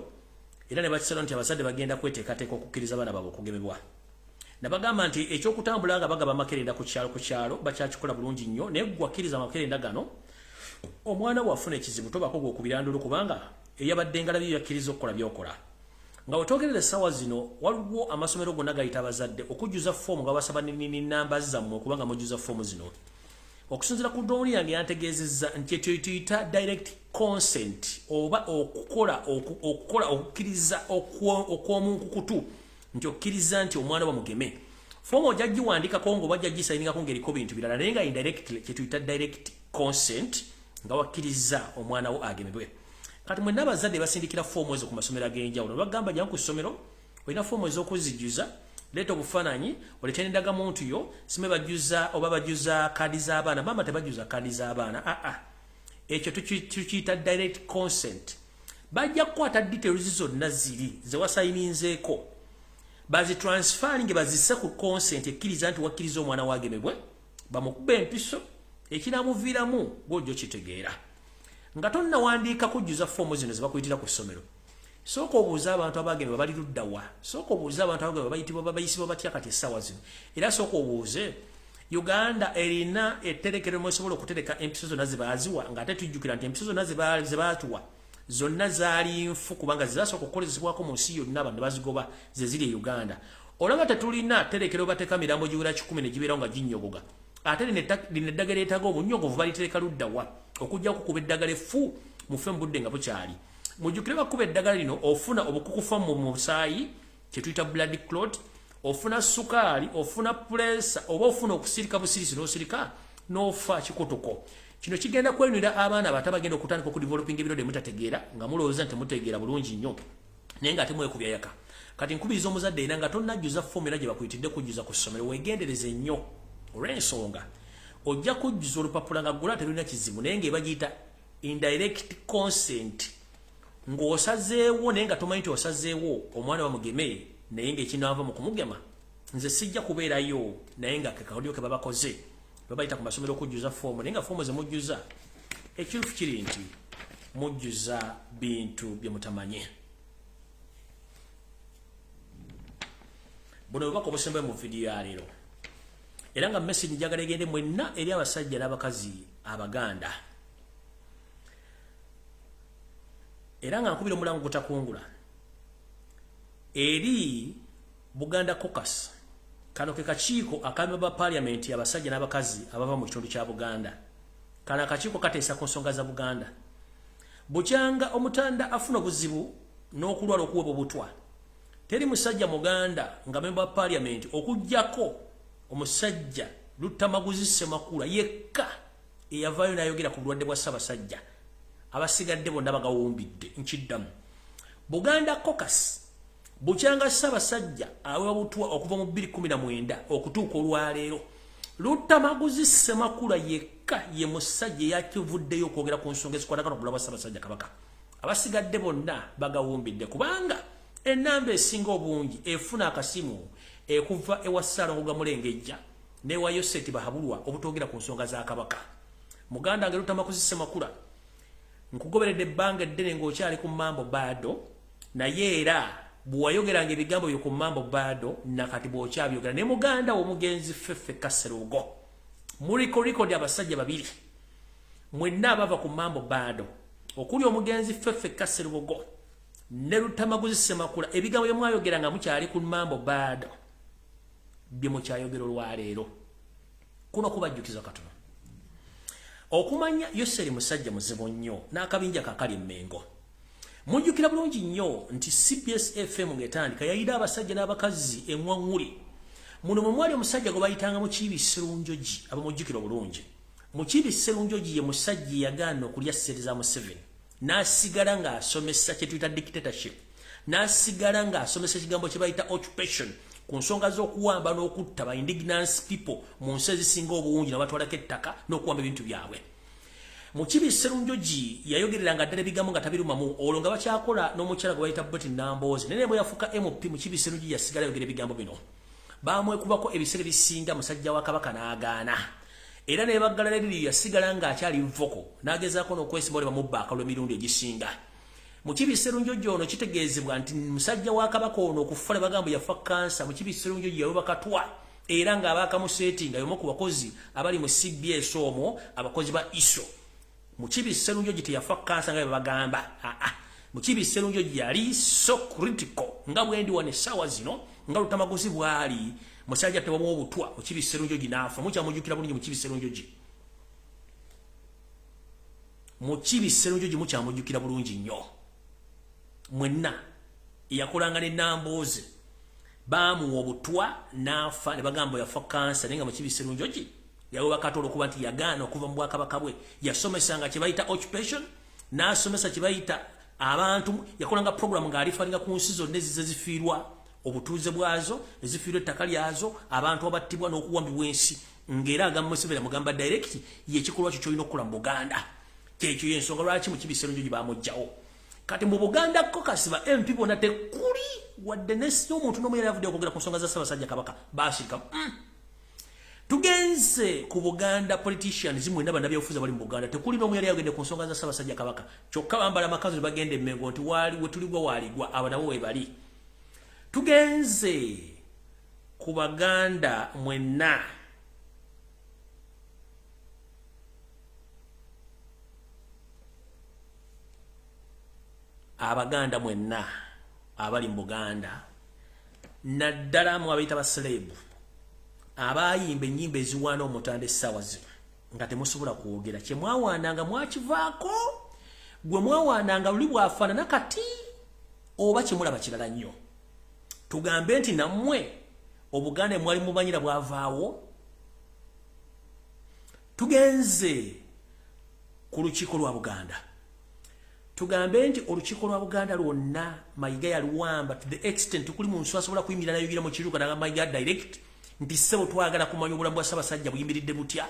era ne bakisalawo nti abazadde bagenda kweteekateeka okukkiriza abaana baabwe okugemebwa nabagamba nti ekyokutambula nga bagaba makerenda ku kyalo bakyakikola bulungi nnyo naye gwakkiriza amakerenda gano omwana wafuna ekizibu tobako gw'okubirandulu kubanga eyabadde ngalabi yakkiriza okukola by'okola nga wetwogerera essaawa zino waliwo amasomero gonna gayita abazadde okujjuza foomu nga basaba namba zammwe okubanga mujjuza foomu zino okusinziira ku ddooni yange yantegeezezza nti ekyo tuyita direct consent oba okukola okukkiriza okw'omunkukutu nti okkiriza nti omwana bamugeme foomu ojja giwandikako nga oba ojja gisayiningako ng'eriko bintu birala naye nga indirectly kyetuyita direct consent nga wakkiriza omwana wo agemebwe kati mwenna abazadde basindikira foomu ezo ku masomero ag'enjawulo bagamba jangu ku ssomero olina foomu ez'okuzijjuza leeta obufaananyi oleeta n'endagamuntu yo sime bajjuza oba bajjuza kaadi z'abaana bamba tebajjuza kaadi z'abaana ekyo tukiyita direct consent bajja kukwata details zonna ziri ze wasayininzeeko bazitransferring bazisse ku consent ekkiriza nti wakkiriza omwana wagemebwe bamukuba empiso ekinamuviiramu gw'ojja okitegeera nga tonnawandiika kujjuza foomu zino ze bakuyitira ku ssomero sooka obuuza abantu abagemebwa bali ludda wa sooka obuuza abantu abagemebwa bayitibwa bayisibwa batya kati essaawa zino era sooka obuuze Uganda erina etterekero mwesobola okutereka empiso zonna ze baaziwa ng'ate tujjukira nti empiso zonna ze baatuwa zonna zaali nfu kubanga zirasooka okukolezebwako mu nsi yonna abantu bazigoba ze ziri e Uganda olaba tetulina terekero bateeka mirambo giwera 10 ne gibeerawo nga ginnyogoga ate lino eddagala etaaga obunnyogovu balitereka ludda wa okujja kukuba eddagala effu mufe mu budde nga bukyali mujjukire bakuba eddagala lino ofuna obukukufa mu musaayi kyetuyita blood clot ofuna sukaali ofuna pulesa oba ofuna okusirika busirisi n'osirika n'ofa kikutuko kino kigenda kwenywera abaana abato bagenda okutandika okudevelopinga ebirwadde mutategeera nga mulowooza nti mutegeera bulungi nnyo naye nga ate mwekubya yaka kati nkubiriza omuzadde era nga tonnajjuza foomu era gye bakuyitidde kujjuza ku ssomero weegendereze nnyo olw'ensonga ojja kujjuza olupapula nga gula terulina kizibu naye ng'eba giyita indirect consent ng'osazeewo naye nga tomanyi nti osazeewo omwana bamugeme naye ng'ekinaava mu kumugema nze sijja kubeerayo naye nga kekawuliro ke babakoze babayita ku masomero okujjuza foomu naye nga foomu ze mujjuza ekirufu kiri nti mujjuza bintu bye mutamanye buno bubaka obusembayo mu vidiyo ya leero era nga message njagala egende mwenna eri abasajja n'abakazi abaganda era nga nkubira omulango gutakungula eri Buganda Caucus kano ke kakiiko akameba parliament abasajja n'abakazi abava mu kitundu kya Buganda kana akakiiko kateesa ku nsonga za Buganda bukyanga omutanda afuna obuzibu n'okulwala okuwebwa obutwa teri musajja muganda nga memba parliament okujjako omusajja Lutamaguzi Semakula yekka eyavaayo n'ayogera ku bulwadde bwa Ssaabasajja abasigadde bonna bagawumbidde nkiddamu Buganda Caucus bukyanga Ssaabasajja awewa butwa okuva mu 2019 okutuuka olwaleero Lutamaguzi Semakula yekka yekka ye musajja yakivuddeyo okwogera ku nsonga ezikwatagana obulamu bwa Ssaabasajja Kabaka. Abasigadde bonna bagawumbidde kubanga ennamba esinga obungi efuna akasimu ekuva ewa Ssaalongo Gamulengejja n'ewa Yoseti Bahabulwa obutogera ku nsonga za Kabaka. Muganda wange Lutamakuzi Makula nkugoberedde ebbanga eddene ng'okyali ku Mambo Bado, naye era bw'wayogeranga ebigambo byo ku Mambo Bado nakati bw'okyabyogera ne muganda wo omugenzi Ffeffe Kasserugo. Muliko record abasajja babiri mwenna abava ku Mambo Bado okuli omugenzi Ffeffe Kasserugo ne Lutamaguzi Makula. Ebigambo bye mwayogeranga mukyali ku Mambo Bado bye mukyayogera olwaleero kuno kubajjukiza katono okumanya Yoseri musajja muzibu nnyo n'akabinja kakali Mmengo. Mujjukira bulungi nnyo nti CBS FM ng'etandika yayida abasajja n'abakazi enwaŋŋuli. Muno mwe mwali omusajja gwe bayitanga Mukiibi Sserunjogi, abamujjukira obulungi. Mukiibi Sserunjogi ye musajja yagaana okulya ssente za Museveni n'asigala ng'asomesa kye tuyita dictatorship, n'asigala ng'asomesa ekigambo kye bayita occupation ku nsonga z'okuwamba n'okutta ba indigenous people mu nsi ezisinga obungi n'abatwalako ettaka n'okuwamba ebintu byabwe. Mukiibi Sserunjogi yayogereranga ddala ebigambo nga tabirumamu, olwo nga bakyakola n'omukyala gwe bayita Betty Nambooze. Naye bwe yafuuka MP Mukiibi Sserunjogi yasigala ayogera ebigambo bino. Baamwekubako ebiseera ebisinga musajja wa Kabaka n'agaana. Era ne baggala liri yasigala ng'akyali nvoko n'agezaako n'okwesimba ole bamubbaaka olw'emirundi egisinga. Mukiibi Sserunjogi ono kitegeezebwa nti musajja wa Kabaka ono okufa ne bagamba yafa kansa. Mukiibi Sserunjogi yayoba katwa era ng'abaakamuseetinga y'omu ku bakozi abali mu CBS omwo, abakozi ba ISO. Mukiibi Sserunjogi teyafa kansa nga bwe bagamba. Mukiibi Sserunjogi yali so critical nga bwendi wane essaawa zino nga Lutamaguzi bwali musajja tewamu obutwa. Mukiibi Sserunjogi n'afa. Mukyamujjukira bulungi Mukiibi Sserunjogi. Mukiibi Sserunjogi mukyamujjukira bulungi nnyo. Mwenna yakolanga ne Nambooze baamuwa obutwa n'afa ne bagamba yafa kansa, naye nga Mukiibi Sserunjogi yawewa katolo okuba nti yagaana okuva mu Bwakabaka bwe. Yasomesanga kye bayita occupation, n'asomesa kye bayita abantu. Yakolanga program ng'alifalinga ku nsi zonna ezifiirwa obutuuze bwazo, ezifiirwa ettaka lyazo, abantu abattibwa n'okuwambibwa ensi. Ng'era agamba Museveni amugamba direct y'ekikolwa kyo ky'olina okukola mu Buganda. Kyekyo y'ensonga lwaki Mukiibi Sserunjogi baamuggyawo. Kati mu Buganda kokasi ba MP bonna tekuli wadde n'omuntu n'omu yali avudde okwogera ku nsonga za Ssaabasajja Kabaka baasirika. Tugenze ku Buganda politicians mwenna bannabyabufuzi bali mu Buganda tekuli n'omu yali agende ku nsonga za Ssaabasajja Kabaka. Kyokka bambala amakazi ne bagenda e Mmengo nti we tuligwa waaligwa, abo nabo we bali. Tugenze ku Baganda mwenna Abaganda mwenna abali mu Buganda naddala mu abayita baselebu abayimba ennyimba eziwaana omutanda essaawa zino nga temusobola kwogera. Kye mwawaananga mwakivaako, gwe mwawaananga luli bwafaanana kati oba kyemulaba kirala nnyo. Tugambe nti nammwe Obuganda mwali mumanyira bwavaawo. Tugenze ku lukiiko lwa Buganda. Tugambe nti olukiiko lwa Buganda lwonna Mayiga yaluwamba to the extent kuli muntu asobola kuyimirira nayogira mu kiruka na Mayiga direct nti ssebo twagala kumanya obulamu bwa Ssaabasajja buyimiridde butya.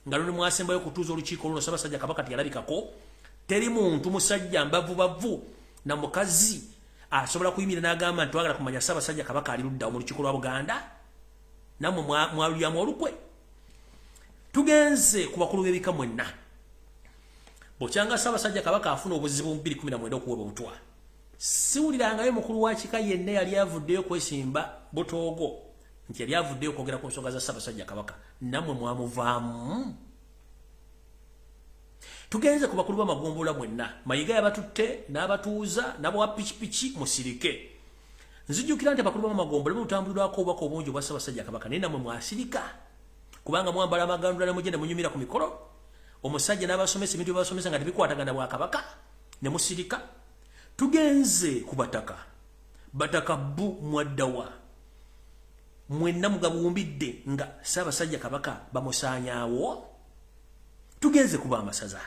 Nga luli mwasembayo kutuuza olukiiko luno Ssaabasajja Kabaka teyalabikako. Teri muntu musajja mbavubavu na mukazi asobola kuyimirira n'agamba nti twagala kumanya Ssaabasajja Kabaka ali ludda mu lukiiko lwa Buganda. Nammwe mwalulyamu olukwe. Tugenze ku bakulu b'ebika mwenna. Bokyanga Ssaabasajja Kabaka afuna obuzibu 2019 okuweebwa obutwa. Siwulirangayo mukulu wa kika yenna yali avuddeyo kwesimba butoogo nti yali avuddeyo kwogera ku nsonga za Ssaabasajja Kabaka. Nammwe mwamuvaamu. Tugenze ku bakulu b'amagombolola mwenna. Mayiga yabatutte n'abatuuza n'abawa pikipiki musirike. Nzijjukira nti abakulu b'amagombolola mutambulirwako obubaka obungi obwa Ssaabasajja Kabaka, naye nammwe mwasirika kubanga mwambala amagandula ne mugenda munyumira ku mikolo. Omusajja n'abasomesa ebintu by'abasomesa nga tebikwatagana Bwakabaka ne musirika. Tugenze ku bataka. Bataka bu mwaddawa. Mwenna mugabumbidde nga Ssaabasajja Kabaka bamusaanyaawo. Tugenze ku b'amasaza.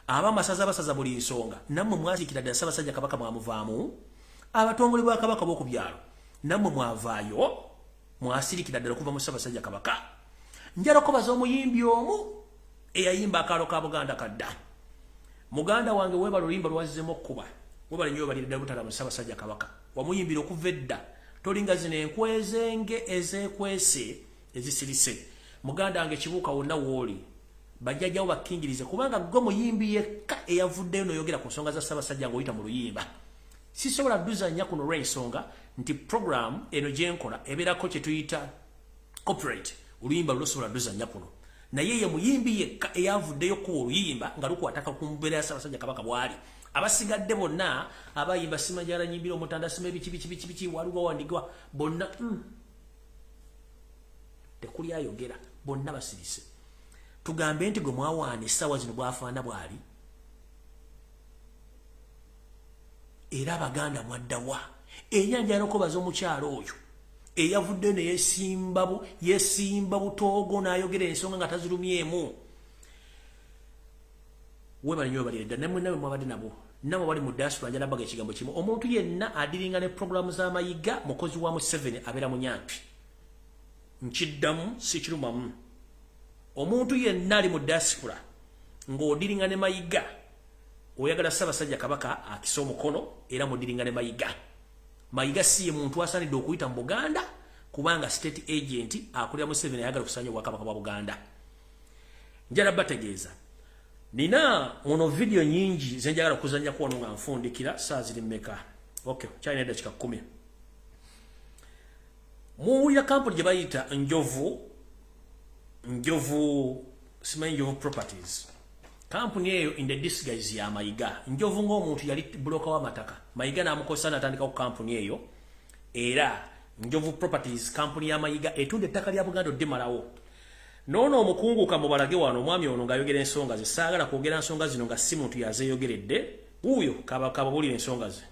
Ab'amasaza basaza buli nsonga. Nammwe mwasirikira ddala Ssaabasajja Kabaka mwamuvaamu. Abatongole bwa Kabaka b'oku byalo nammwe mwavaayo mwasirikira ddala okuva mu Ssaabasajja Kabaka. Njala kubaza omuyimbi omu eyayimba akalo ka Buganda kadda muganda wange weba lulimba lwazzemo kuba webale nyo balira dabutala musabasajja kabaka wamuyimbira okuva edda tolinga zino enkwezenge ezekwese ezisirise muganda wange kibuuka wonna wooli bajjajjawo bakkingirize kubanga gwe muyimbi yekka eyavuddeyo noyogera ku nsonga za Ssaabasajja ng'oyita mu luyimba sisobola duzanya kuno lw'ensonga nti program eno gyenkola ebeerako kye tuyita copyright oluyimba lusobola duzanya kuno naye ye muyimbi yekka eyavuddeyo ku oluyimba nga lukwataka ku mbeera ya Ssaabasajja Kabaka bw'ali abasigadde bonna abayimba Simajala nyimbira omutanda sima biki waliwo wandigwa bonna tekuli ayogera bonna basirise tugambe nti gwe mwawaana essaawa zino bwafaana bwali era Abaganda mwaddawa ennyanja yanokobaza omukyalo oyo eyavudde ne yesimba butoogo n'ayogera ensonga nga tazirumyemu webale nyo balira ddala nammwe mwabadde nabo namwe bali mu diaspora njala baga ekigambo kimu omuntu yenna adiringa ne programu z'amayiga mukozi wa Museveni abeera munyampi nkiddamu sikirumamu omuntu yenna ali mu diaspora ng'odiringa ne mayiga oyagala Ssaabasajja Kabaka akisa omukono era mudiringa ne mayiga si ye muntu asaanidde okuyita mu Buganda kubanga state agent akulira Museveni ayagala okusanya obwakabaka bwa Buganda njala bategeeza nina ono video nyingi zenjagala okuzanya kuwano nga nfundikira saa ziri mmeka okay kyalina eddakiika 10 muwulira kampuni gye bayita Njovu simanyi Njovu Properties kampuni eyo in the disguise ya Mayiga Njovu ng'omuntu yali buloka w'amataka Mayiga n'amukozesa n'atandika ku kampuni eyo era Njovu Properties kampuni ya Mayiga etunda ettaka lya Buganda oddimalawo nono omukunguka mubalage wano omwami ono ng'ayogera ensonga ze saagala kwogera nsonga zino nga si muntu yazeeyogeredde wuuyo kababulira ensonga ze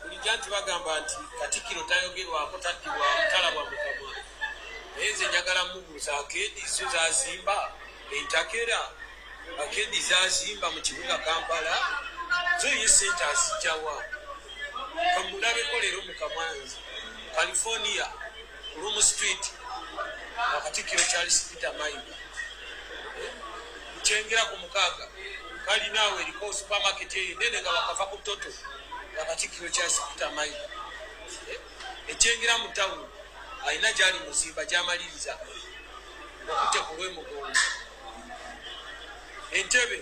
bulijja nti bagamba nti Katikkiro tayogerwako taddibwa talabwa mukamwa naye nze njagala mubuuza akeedi zo zazimba entakera akeedi zazimba mu kibuga Kampala zo ye sente azijjawa kamulabeko leero mukamwanzi California Rum Street Katikkiro Charles Peter Mayiga kyengera ku mukaaga kali naawe eriko supermarket eyo nene nga bakava ku toto Katikkiro Charles Peter Mayiga ekyengera mu tawuni alina gyali muzimba gyamaliriza okutte ku lw'emugongo Entebbe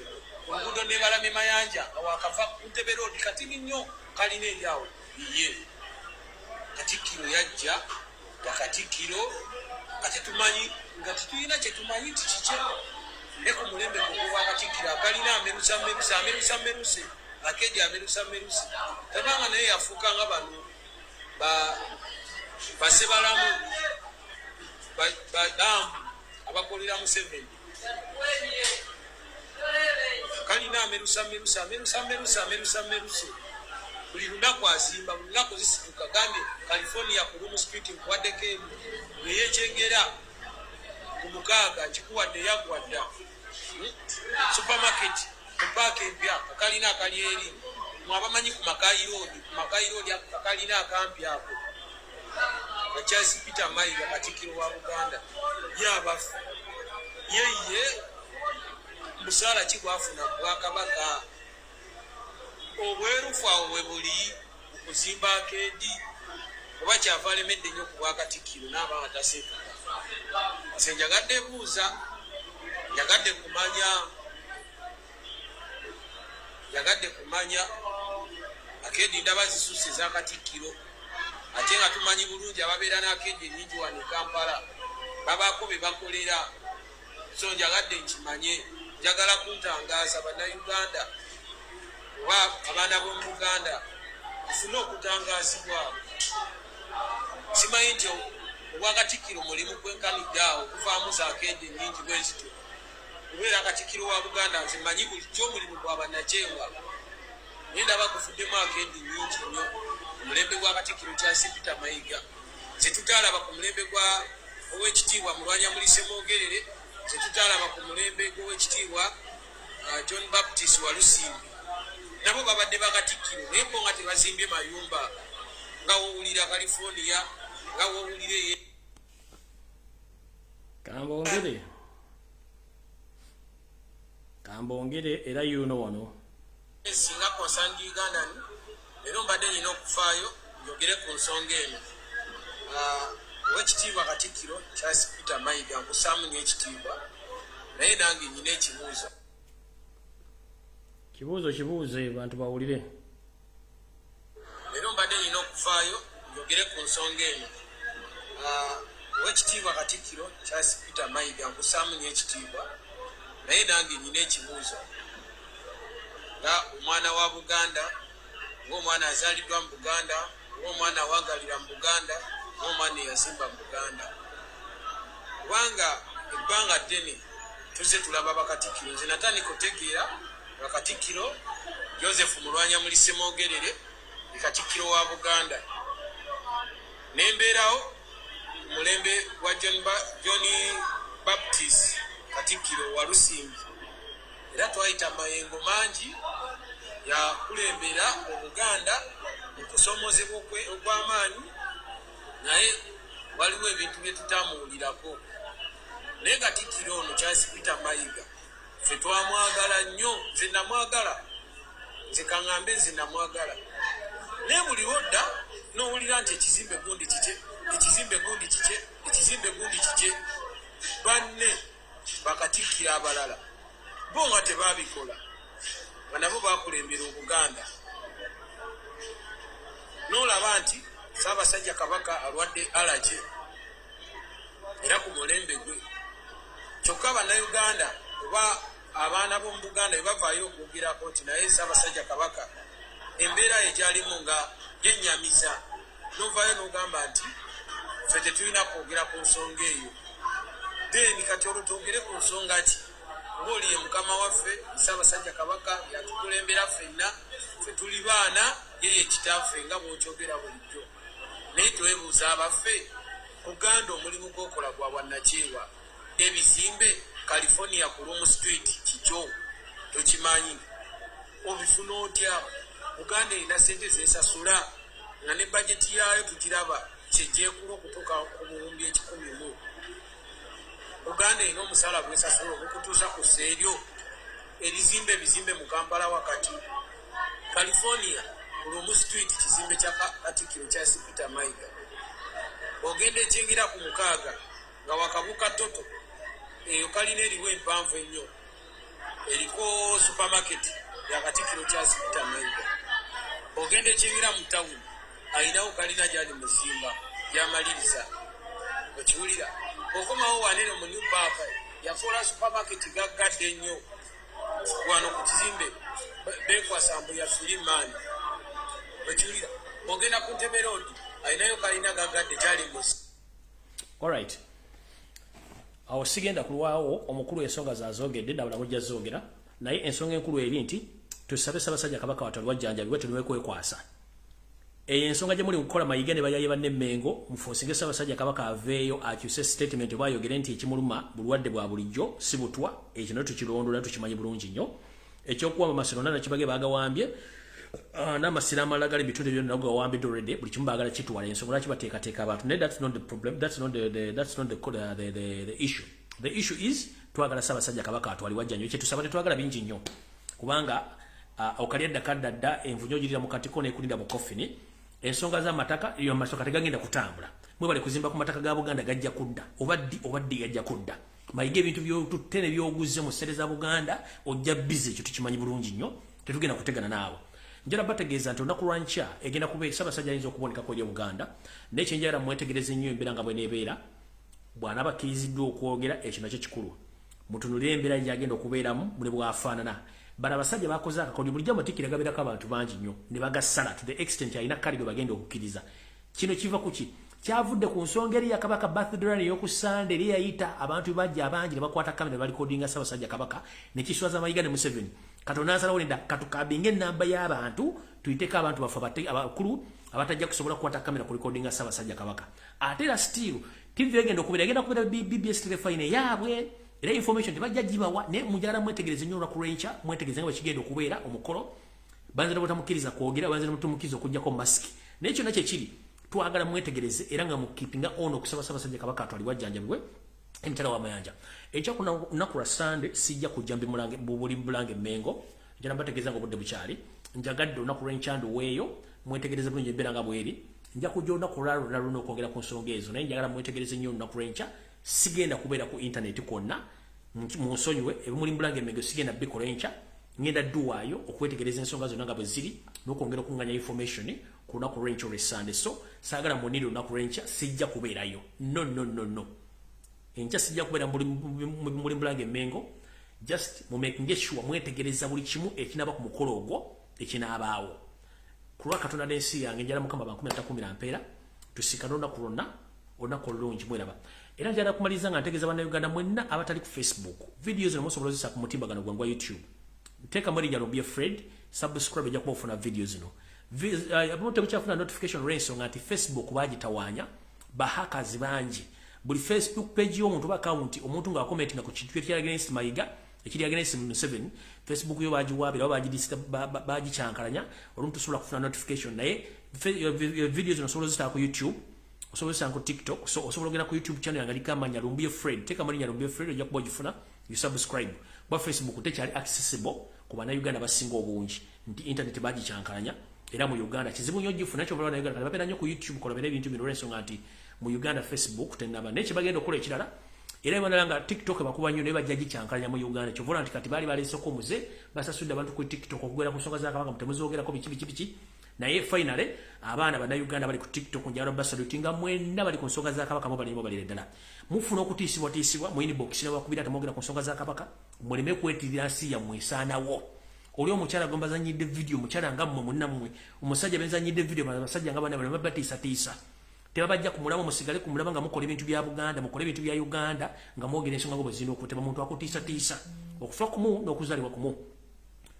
oluguudo ne Balame Mayanja nga wakava ku Ntebbe Road katini nnyo kalina eryawo iye Katikkiro yajja nga Katikkiro tetumanyi nga tetulina kye tumanyi nti kikye ne ku mulembe gwa Katikkiro akalina ameruse akeedi ameruse tabanga naye yafuuka nga bano basebalamu badamu abakolera Museveni kalina ameruse buli lunaku azimba buli lunaku zisituka gambye California ku Rum Street nkuwaddeko emu neyekyengera ku mukaaga nkikuwadde yagwadda supermarket ku paaka empya akalina akali eri mwabamanyi ku Makayi Road akalina akampi ako Charles Peter Mayiga Katikkiro wa Buganda yabafu yeye musaala ki gwafuna Bwakabaka obwerufu awo bwe buli okuzimba akeedi oba kyava alemedde nnyo ku Bwakatikkiro n'aba ataseka nze njagadde buuza njagadde kumanya akeedi ndaba zisusse za Katikkiro ate nga tumanyi bulungi ababeera n'akeedi ennyingi wano e Kampala babaako be bakolera so njagadde nkimanye njagala kuntangaaza bannayuganda oba abaana b'omu Buganda ofune okutangaazibwa simanyi nti Obwakatikkiro mulimu gwenkanidde awo okuvaamu za akeedi ennyingi bwe zityo kubeera Katikkiro wa Buganda nze manyi bulijjo omulimu gwa bannakyewa naye ndaba gufuddemu akeedi nnyingi nnyo omulembe gwa Katikkiro Charles Peter Mayiga ze tutaalaba ku mulembe gwa Oweekitiibwa Mulwanyamulise Mwogerere ze tutaalaba ku mulembe gw'Oweekitiibwa John Baptist Walusimbi nabo babadde ba Katikkiro naye bo nga tebazimbye mayumba nga wowulira California nga wowulire kambongere kambongere era yuno wano singa concerned Uganda ero mbadde nina okufaayo njogere ku nsonga eno owekitiibwa Katikkiro Charles Peter Mayiga nkusaamu nnyo ekitiibwa naye nange nyina ekibuuzo kibuuze bantu bawulire ero mbadde nina okufaayo njogere ku nsonga eno owekitiibwa Katikkiro Charles Peter Mayiga nkusaamu nnyo ekitiibwa naye nange nyina ekibuuzo nga omwana wa Buganda ng'omwana azaliddwa mu Buganda ng'omwana awagalira mu Buganda ng'omwana eyazimba mu Buganda kubanga ebbanga ddene tuzze tulaba bakatikkiro nze natandika otegeera bakatikkiro Joseph Mulwanya Mulise Moogerere ye katikkiro wa Buganda nembeerawo mulembe wa John Baptist katikkiro wa Lusimbi era twayita mayengo mangi yakulembera Obuganda okusomozebwa okw'amaanyi naye waliwo ebintu bye tutamuwulirako naye Katikkiro ono Charles Peter Mayiga ffe twamwagala nnyo nze namwagala nze kaŋŋambe nze namwagala naye buli lwodda n'owulira nti ekizimbe gundi kike banne bakatikkiro abalala bo nga tebaabikola nga nabo bakulembera Obuganda n'olaba nti Ssaabasajja Kabaka alwadde allergy era ku mulembe gwe kyokka bannayuganda oba abaana b'omu Buganda bebavaayo okwogerako nti naye Ssaabasajja Kabaka embeera egyalimu nga yennyamiza novaayo n'ogamba nti ffe tetulina kwogera ku nsonga eyo then kati olwo twogere ku nsonga ki ng'oli ye mukama waffe Ssaabasajja Kabaka yatukulembera ffenna ffe tuli baana yeye kitaffe nga bw'okyogera bulijjo naye twebuuza abaffe Buganda omulimu gw'okola gwa bwannakyewa ebizimbe California ku Room Street kikyo tokimanyi obifuna otya Buganda erina ssente zesasula nga ne bajeti yaayo tukiraba kyejjeekula okutuuka ku buwumbi 1,000 Buganda erina omusala gwesasula okukutuusa ku sseeryo erizimba ebizimbe mu Kampala wakati California ku Room Street kizimbe kya Katikkiro Charles Peter Mayiga ogenda ekyingira ku 6 nga wakabuka toto eyo kalina eriwo empanvu ennyo eriko supermarket ya Katikkiro Charles Peter Mayiga ogenda ekyingira mu tawuni ayinawo kalina gyali muzimba gyamaliriza okiwulira okomawo wanene mu New Park yakola supermarket gaggadde ennyo wano ku kizimbe bekwasambu ya Filimani okiwulira ogenda ku Ntebe Road ayinayo kalina gaggadde gyali muzi alright awo sigenda kulwawo omukulu ensonga zazogedde ndabula mujja zogera naye ensonga enkulu eri nti tusabe Ssaabasajja Kabaka watali wajjanjabibwe tuliwe kwekwasa eyo ensonga gye muli kukola Mayiga ne bayaye banne Mengo mufuusinge Ssaabasajja Kabaka aveeyo akyuse statement bwayogere nti ekimuluma bulwadde bwa bulijjo si butwa ekyo no tukirondoola tukimanyi bulungi nnyo ekyokuwamba masiro nana kibage bagawambye n'amasiro amalala gali bitundu byonna nago gawambidde already buli kimu baagala kitwala ensonga lwaki bateekateeka abantu naye that's not the problem that's not the issue the issue is twagala Ssaabasajja Kabaka atwali wajjanyo kyetusaba tetwagala bingi nnyo kubanga okalya eddaka ddadda envunyo ogirira mu katiko n'ekulira mu kofini ensonga z'amataka iyo amasoko tegagenda kutambula mwe bali kuzimba ku mataka ga Buganda gajja kudda obaddi gajja kudda Mayiga ebintu by'otutene by'oguze mu ssere za Buganda ojja bize ekyo tukimanyi bulungi nnyo tetugenda kutegana naawe njala bategeeza nti olunaku lwa nkya egenda kubeera Ssaabasajja ayinza okubonekako eri Buganda naye kyenjala mwetegereze nnyo embeera nga bweneebeera bw'anaaba akkiriziddwa okwogera ekyo nakyo kikulu mutunulire embeera gyagenda okubeeramu buli bwafaanana bano abasajja bakoze akakodyo bulijjo amatikkira gabeerako abantu bangi nnyo ne bagasala to the extent alina kali gwe bagenda okukkiriza kino kiva ku ki kyavudde ku nsonga eri ya Kabaka birthday run ey'oku Sunday eri yayita abantu bajja abangi ne bakwata kamera ne balikodinga Ssaabasajja Kabaka ne kiswaza Mayiga ne Museveni Katonda ansalawo nenda katukabinga ennamba y'abantu tuyiteeko abantu baffe abakulu abatajja kusobola kukwata kamera ku recordinga Ssaabasajja Kabaka ate era still TV egenda okubeera BBS telefone yaabwe era information tebajja gibawa ne mujala mwetegereze nnyo olunaku lw'enkya mwetegereze nga bwekigenda okubeera omukolo banza ne batamukkiriza kwogera banza ne mutumukkiriza okugjako masiki naye kyonna kyekiri twagala mwetegereze era nga mukipinga ono okusaba Ssaabasajja Kabaka atwali wajjanjabibwe emitala wa mayanja ekya kuna nakura Sunday sijja kujja mulange bubuli bulange mengo njana bategeza ngo budde bukyali njagadde nakura enchandu weyo mwetegereze bulungi ebera nga bweri nja kujja kulalo naluno kwongera ku nsonga ezo naye njagala mwetegereze nnyo nakura encha sigenda kubeera ku internet konna munsonyiwe ebimuli bulange mengo sigenda bikola encha ngenda duwayo okwetegereza ensonga zonna nga bwe ziri n'okwongera okunganya information ku nakura encha Sunday so saagala muniro nakura encha sijja kubeerayo no encha sijja kubeera muri bulange mengo just making sure mwetegereza buli kimu ekinaba ku mukolo ogwo ekinabaawo kulwa katonda n'ensi yange njala mukama 10 ampera tusikanona kulonna onako lungi mweraba era njala kumaliza nga ntegeeza bana Uganda mwenna abatali ku Facebook videos no musobola zisa ku mutimbagano gwa YouTube teka mari njalo be afraid subscribe ja kubofuna videos no abamote kuchafuna notification range ngati Facebook bagitawanya bahakazi banji buli Facebook page y'omuntu ba account omuntu nga commenting ku kintu kya against Mayiga ekiri against 7 Facebook yo bagiwabira bagicyankalanya oluntu sobola kufuna notification naye videos no sobola zita ku YouTube osobola zita ku TikTok so osobola gena ku YouTube channel yangali kamanya lumbuye Fred teka mali lumbuye Fred ojja kuba gifuna you subscribe ba Facebook tekyali accessible ku bana Uganda basinga obungi nti internet bagicyankalanya era mu Uganda kizibu nnyo gifuna kyo bala na Uganda bapenda nnyo ku YouTube kola bere ebintu bino lenso ngati mu Uganda Facebook tenaba nechi bagenda okola ekirala era banalanga TikTok bakuba nnyo ne bajjaji kyankalanya mu Uganda kyo volante kati bali balesoko muze basasudde abantu ku TikTok okugera ku nsonga za kabanga mutemuzogera ko bichi naye finally abaana bana Uganda bali ku TikTok njalo basalutinga mwenna bali ku nsonga za kabaka mo bali ddala mufuna okutisibwa mu inbox ne bakubira tamogera ku nsonga za kabaka mulime kwetirira nsi ya mwesaanawo oli omukyala gomba zanyidde video mukyala ngammwe munnammwe omusajja benzanyidde video basajja nga bana bali batisa tebabajja kumulaba musigale kumulaba nga mukola ebintu bya Buganda mukola ebintu bya Uganda nga mwogera ensonga ngo bazino okutema muntu akutiisa okufa kumu n'okuzalibwa kumu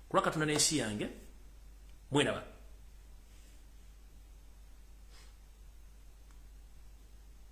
kulwa katonda n'ensi yange mwenaba